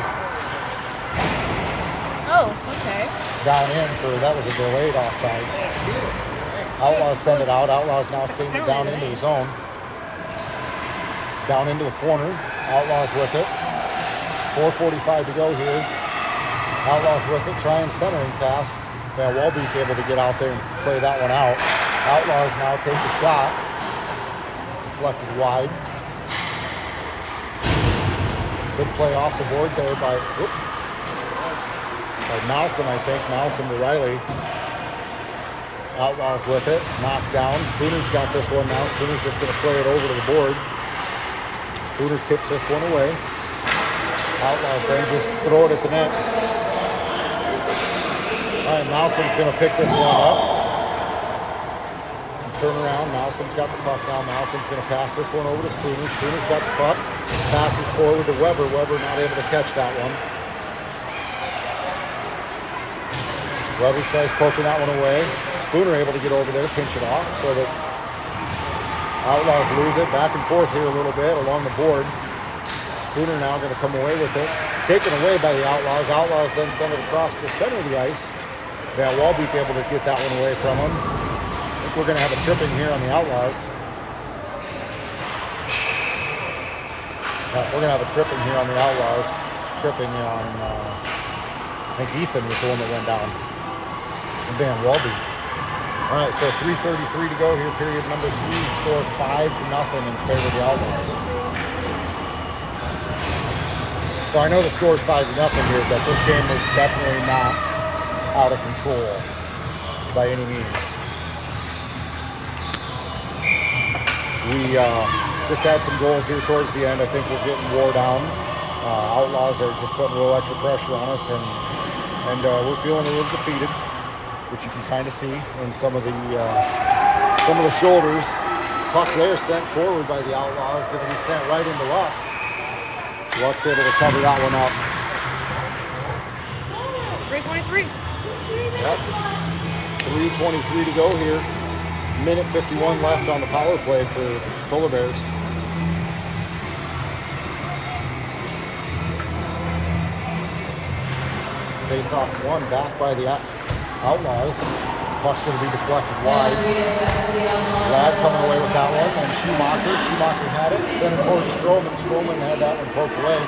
down in for, that was a delayed offside. Outlaws send it out. Outlaws now skating it down into the zone. Down into the corner. Outlaws with it. 4:45 to go here. Outlaws with it. Trying centering pass. Van Walbeek able to get out there and play that one out. Outlaws now take the shot. Deflected wide. Good play off the board there by Malsom, I think. Malsom to Riley. Outlaws with it. Knocked down. Spooner's got this one now. Spooner's just going to play it over to the board. Spooner tips this one away. Outlaws then just throw it at the net. All right, Malsom's going to pick this one up. Turn around. Malsom's got the puck now. Malsom's going to pass this one over to Spooner. Spooner's got the puck. Passes forward to Weber. Weber not able to catch that one. Weber tries poking that one away. Spooner able to get over there, pinch it off so that Outlaws lose it. Back and forth here a little bit along the board. Spooner now going to come away with it. Taken away by the Outlaws. Outlaws then send it across the center of the ice. Van Walbeek able to get that one away from him. I think we're going to have a tripping here on the Outlaws. We're going to have a tripping here on the Outlaws. Tripping on, I think Ethan was the one that went down. And Van Walbeek. All right, so 3:33 to go here, period number 3. Score 5-0 in favor of the Outlaws. So I know the score is 5-0 here, but this game was definitely not out of control by any means. We just had some goals here towards the end. I think we're getting wore down. Outlaws are just putting a little extra pressure on us, and we're feeling a little defeated, which you can kind of see in some of the shoulders. Puck there sent forward by the Outlaws, going to be sent right into Lux. Lux able to cover that one up. 3:23. Yep. 3:23 to go here. Minute 51 left on the power play for Polar Bears. Face off one, back by the Outlaws. Puck going to be deflected wide. Ladd coming away with that one, and Schumacher had it. Sent it forward to Stroman. Stroman had that one poked away.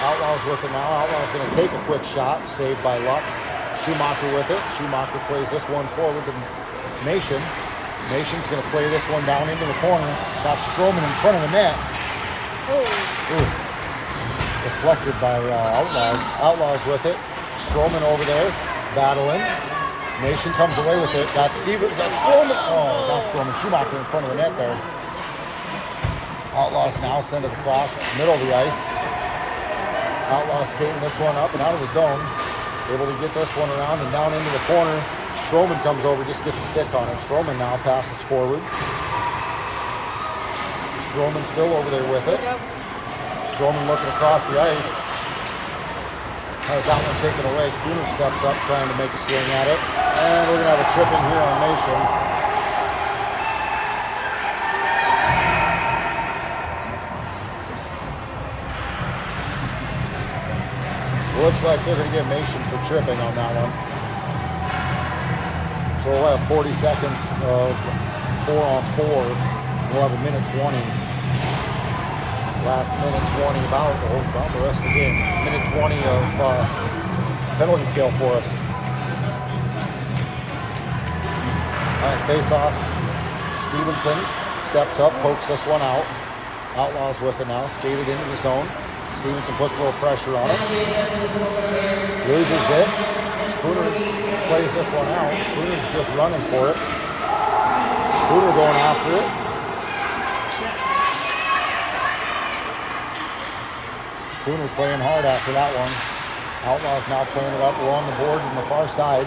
Outlaws with it now. Outlaws going to take a quick shot, saved by Lux. Schumacher with it. Schumacher plays this one forward to Nation. Nation's going to play this one down into the corner. Got Stroman in front of the net. Ooh. Deflected by Outlaws. Outlaws with it. Stroman over there, battling. Nation comes away with it. Got Stroman. Oh, got Stroman. Schumacher in front of the net there. Outlaws now send it across the middle of the ice. Outlaws skating this one up and out of the zone. Able to get this one around and down into the corner. Stroman comes over, just gets a stick on it. Stroman now passes forward. Stroman still over there with it. Stroman looking across the ice. Has that one taken away. Spooner steps up trying to make a swing at it. And we're going to have a tripping here on Nation. Looks like they're going to get Nation for tripping on that one. So we'll have 40 seconds of 4-on-4. We'll have a minute 20. Last minute 20, about the rest of the game. Minute 20 of penalty kill for us. All right, face off. Stevenson steps up, pokes this one out. Outlaws with it now, skated into the zone. Stevenson puts a little pressure on it. Loses it. Spooner plays this one out. Spooner's just running for it. Spooner going after it. Spooner playing hard after that one. Outlaws now playing it up along the board on the far side.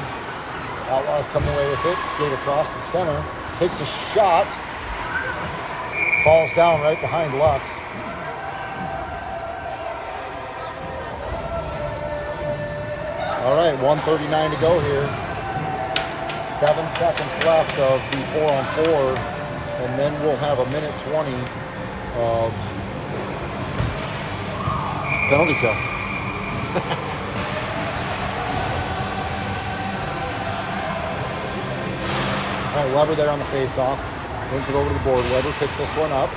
Outlaws coming away with it. Skate across the center. Takes a shot. Falls down right behind Lux. All right, 1:39 to go here. 7 seconds left of the 4-on-4, and then we'll have a minute 20 of penalty kill. All right, Weber there on the face-off. Wins it over to the board. Weber picks this one up.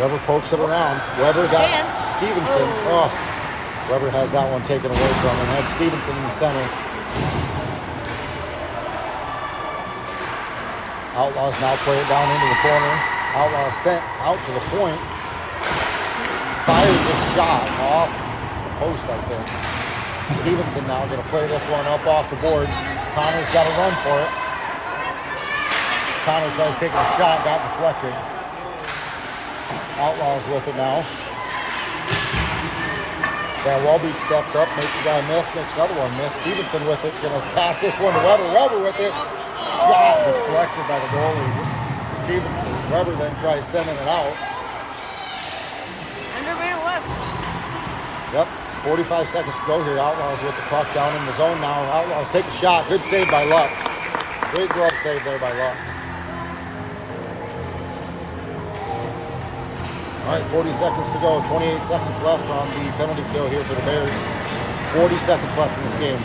Weber pokes it around. Weber got Chance. Stevenson. Oh. Weber has that one taken away from him. Had Stevenson in the center. Outlaws now play it down into the corner. Outlaws sent out to the point. Fires a shot off the post, I think. Stevenson now going to play this one up off the board. Connor's got to run for it. Connor tries taking a shot, got deflected. Outlaws with it now. Van Walbeek steps up, makes the guy miss, makes another one miss. Stevenson with it, gonna pass this one to Weber. Weber with it. Shot deflected by the goalie. Weber then tries sending it out. Under a minute left. Yep, 45 seconds to go here. Outlaws with the puck down in the zone now. Outlaws take a shot. Good save by Lux. Great glove save there by Lux. All right, 40 seconds to go. 28 seconds left on the penalty kill here for the Bears. 40 seconds left in this game.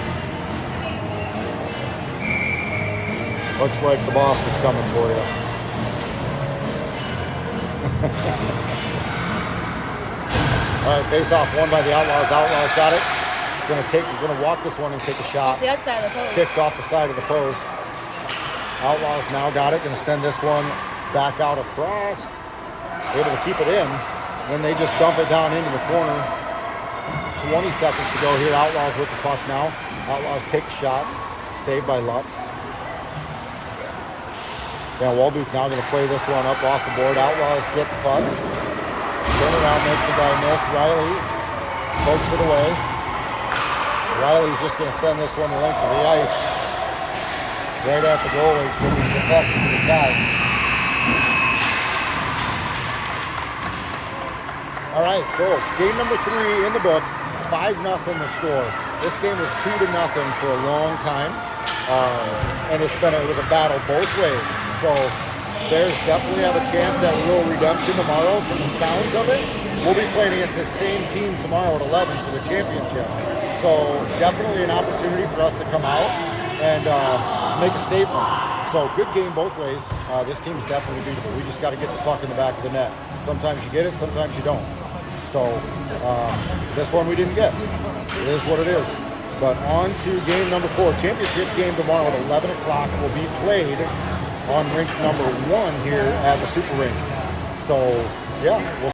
Looks like the boss is coming for you. All right, face-off won by the Outlaws. Outlaws got it. Gonna walk this one and take a shot. The outside of the post. Kicked off the side of the post. Outlaws now got it. Gonna send this one back out across. Able to keep it in. Then they just dump it down into the corner. 20 seconds to go here. Outlaws with the puck now. Outlaws take a shot. Saved by Lux. Van Walbeek now going to play this one up off the board. Outlaws get the puck. Turn around, makes the guy miss. Riley pokes it away. Riley's just going to send this one the length of the ice. Right at the goalie. Getting deflected to the side. All right, so game number 3 in the books. 5-0 the score. This game was 2-0 for a long time. And it was a battle both ways. So Bears definitely have a chance at a little redemption tomorrow from the sounds of it. We'll be playing against the same team tomorrow at 11 for the championship. So definitely an opportunity for us to come out and make a statement. So good game both ways. This team is definitely beatable. We just got to get the puck in the back of the net. Sometimes you get it, sometimes you don't. So this one we didn't get. It is what it is. But on to game number 4. Championship game tomorrow at 11 o'clock will be played on rink number 1 here at the Super Rink. So, yeah, we'll